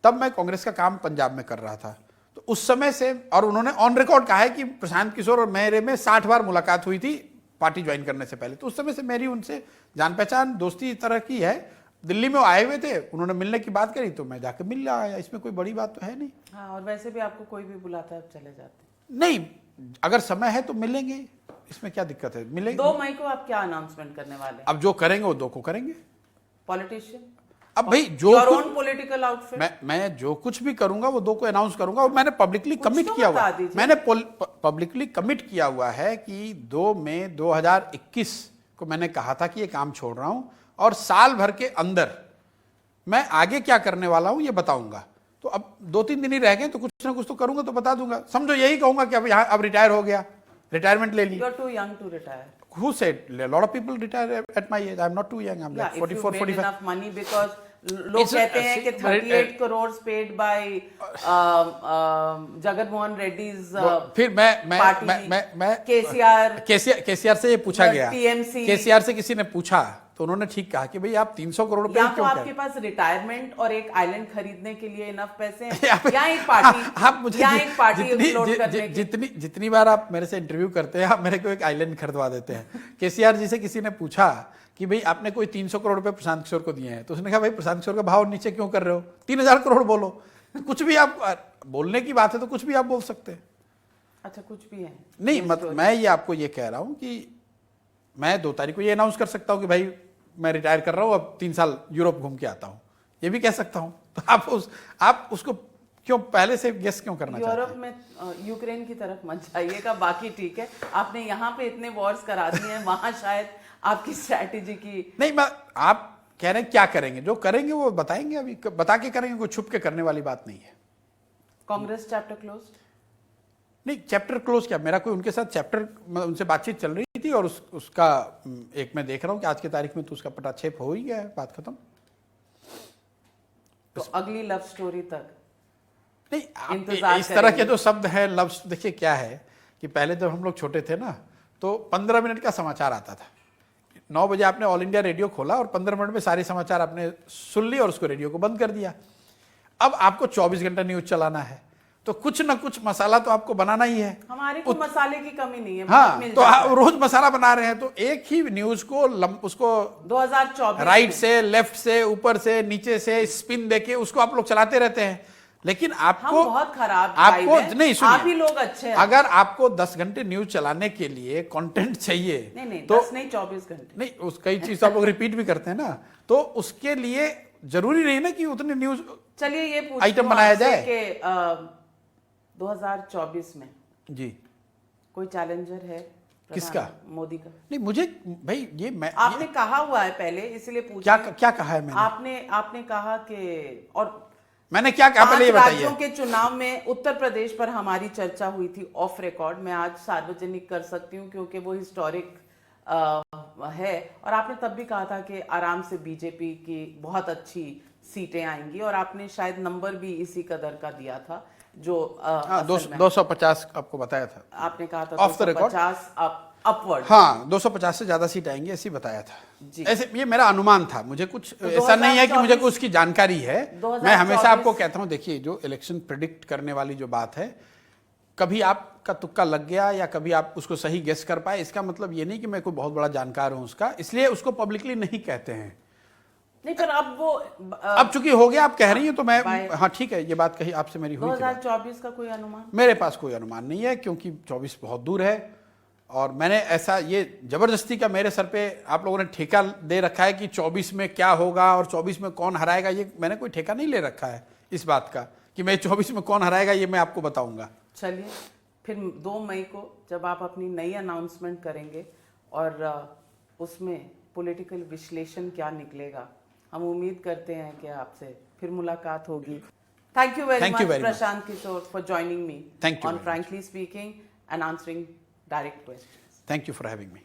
तब मैं कांग्रेस का काम पंजाब में कर रहा था, तो उस समय से, और उन्होंने ऑन रिकॉर्ड कहा है कि प्रशांत किशोर और मेरे में 60 बार मुलाकात हुई थी पार्टी ज्वाइन करने से पहले, तो उस समय से मेरी उनसे जान पहचान दोस्ती तरह की है। दिल्ली में वो आए हुए थे, उन्होंने मिलने की बात करी तो मैं जाकर मिल आया, इसमें कोई बड़ी बात तो है नहीं। हाँ, और वैसे भी आपको कोई भी बुलाता है आप चले जाते। नहीं, अगर समय है तो मिलेंगे, इसमें क्या दिक्कत है, मिलेंगे। 2 मई को आप क्या अनाउंसमेंट करने वाले हैं? अब जो करेंगे वो 2 को करेंगे। पॉलिटिशियन, अब भाई जो योर कुछ- ओन पॉलिटिकल आउटफिट। मैं जो कुछ भी करूंगा वो 2 को अनाउंस करूंगा, और मैंने पब्लिकली कुछ कमिट तो किया हुआ बता है। दीजिए। मैंने पब्लिकली कमिट किया हुआ है कि 2 मई 2021 को मैंने कहा था कि ये काम छोड़ रहा हूं, और साल भर के अंदर मैं आगे क्या करने वाला हूं ये बताऊंगा। तो अब 2-3 दिन ही रह गए, तो कुछ ना कुछ तो करूंगा, तो बता दूंगा। समझो यही कहूंगा कि अब यहाँ अब रिटायर हो गया, रिटायरमेंट ले ली। You are too young to retire. Who said? A lot of people retire at my age. I'm not too young. I'm like 44, 45. enough money because लोग It's कहते हैं कि 38 a- crores paid by Jagan Mohan Reddy's फिर मैं केसीआर केसीआर से ये पूछा गया, TMC केसीआर से किसी ने पूछा तो उन्होंने ठीक कहा कि भाई आप 300 करोड़ रुपए या तो क्यों आपके कर पास रिटायरमेंट और एक आइलैंड खरीदने के लिए इनफ पैसे हैं, या या एक पार्टी आप मुझे या एक पार्टी upload करने की। जितनी बार आप मेरे से इंटरव्यू करते हैं, आप मेरे को एक आइलैंड खरीदवा देते हैं। केसीआर जी से किसी ने पूछा कि भाई आपने कोई 300 करोड़ रुपए प्रशांत किशोर को दिए हैं, तो उसने कहा भाई प्रशांत किशोर का भाव नीचे क्यों कर रहे हो, 3000 करोड़ बोलो। कुछ भी आप बोलने की बात है तो कुछ भी आप बोल सकते हैं। अच्छा, कुछ भी है नहीं, मैं ये आपको ये कह रहा हूं कि मैं 2 तारीख को ये अनाउंस कर सकता हूं कि भाई मैं रिटायर कर रहा हूं, अब 3 साल यूरोप घूम के आता हूं, ये भी कह सकता हूं। तो आप उसको क्यों पहले से गेस क्यों करना चाहते यूरोप में यूक्रेन की तरफ मत जाइएगा, बाकी ठीक है। आपने यहाँ पे इतने वॉर्स करा दिए हैं, वहां शायद आपकी स्ट्रैटेजी की नहीं, आप कह रहे हैं क्या करेंगे, जो करेंगे वो बताएंगे, अभी बता के करेंगे, कोई छुप के करने वाली बात नहीं है। Congress chapter close? नहीं, चैप्टर क्लोज क्या, मेरा कोई उनके साथ चैप्टर, उनसे बातचीत चल रही थी और उसका एक मैं देख रहा हूँ कि आज की तारीख में तो उसका पटाक्षेप हो ही गया है, बात खत्म। तो अगली लव स्टोरी तक नहीं, इस तरह के जो शब्द है लव, देखिए क्या है कि पहले जब हम लोग छोटे थे ना तो 15 मिनट का समाचार आता था। 9 बजे आपने ऑल इंडिया रेडियो खोला और 15 मिनट में सारे समाचार आपने सुन लिए और उसको रेडियो को बंद कर दिया। अब आपको 24 घंटा न्यूज चलाना है तो कुछ ना कुछ मसाला तो आपको बनाना ही है। हमारे को मसाले की कमी नहीं है। हाँ, तो रोज मसाला बना रहे हैं तो एक ही न्यूज को उसको 2024 राइट से, लेफ्ट से, ऊपर से, नीचे से स्पिन देके उसको आप लोग चलाते रहते हैं। लेकिन आपको बहुत खराब आपको नहीं, सुनिए, आप ही लोग अच्छे हैं। अगर आपको 10 घंटे न्यूज चलाने के लिए कंटेंट चाहिए, नहीं, तो 10 नहीं 24 घंटे नहीं, उस कई चीज आप लोग रिपीट भी करते हैं ना, तो उसके लिए जरूरी नहीं ना कि उतने न्यूज चलिए ये पूछती आइटम हूँ बनाया आपसे जाए कि 2024 में जी कोई चैलेंजर है? किसका? मोदी का? नहीं, मुझे भाई ये मैं आपने कहा हुआ है पहले, इसलिए पूछ क्या कहा है मैंने? आपने कहा कि, और मैंने क्या कहा पहले ये 5 बताइए। राज्यों के चुनाव में उत्तर प्रदेश पर हमारी चर्चा हुई थी ऑफ रिकॉर्ड। मैं आज सार्वजनिक कर सकती हूँ क्योंकि वो हिस्टोरिक है। और आपने तब भी कहा था कि आराम से बीजेपी की बहुत अच्छी सीटें आएंगी और आपने शायद नंबर भी इसी कदर का दिया था जो 250 आपको बताया था। आपने कहा था ऑफ द रिकॉर्ड 250 अपवर्ड। हाँ, 250 से ज्यादा सीट आएंगी ऐसे बताया था। ऐसे ये मेरा अनुमान था, मुझे कुछ तो ऐसा नहीं है कि मुझे कुछ उसकी जानकारी है। मैं हमेशा आपको कहता हूँ, देखिए जो इलेक्शन प्रिडिक्ट करने वाली जो बात है, कभी आपका तुक्का लग गया या कभी आप उसको सही गेस कर पाए, इसका मतलब ये नहीं कि मैं कोई बहुत बड़ा जानकार हूं उसका, इसलिए उसको पब्लिकली नहीं कहते हैं। नहीं, पर अब वो अब चूंकि हो गया, आप कह रही हैं तो मैं, हाँ ठीक है, ये बात कही आपसे मेरी हुई थी। 2024 का कोई अनुमान? मेरे पास कोई अनुमान नहीं है क्योंकि 24 बहुत दूर है और मैंने ऐसा, ये जबरदस्ती का मेरे सर पे आप लोगों ने ठेका दे रखा है कि 24 में क्या होगा और 24 में कौन हराएगा। ये मैंने कोई ठेका नहीं ले रखा है इस बात का कि मैं 24 में कौन हराएगा ये मैं आपको बताऊंगा। चलिए, फिर 2 मई को जब आप अपनी नई अनाउंसमेंट करेंगे और उसमें पॉलिटिकल विश्लेषण क्या निकलेगा, हम उम्मीद करते हैं कि आपसे फिर मुलाकात होगी। Thank you very much Prashant Kishor for joining me on frankly speaking and answering direct questions. Thank you for having me.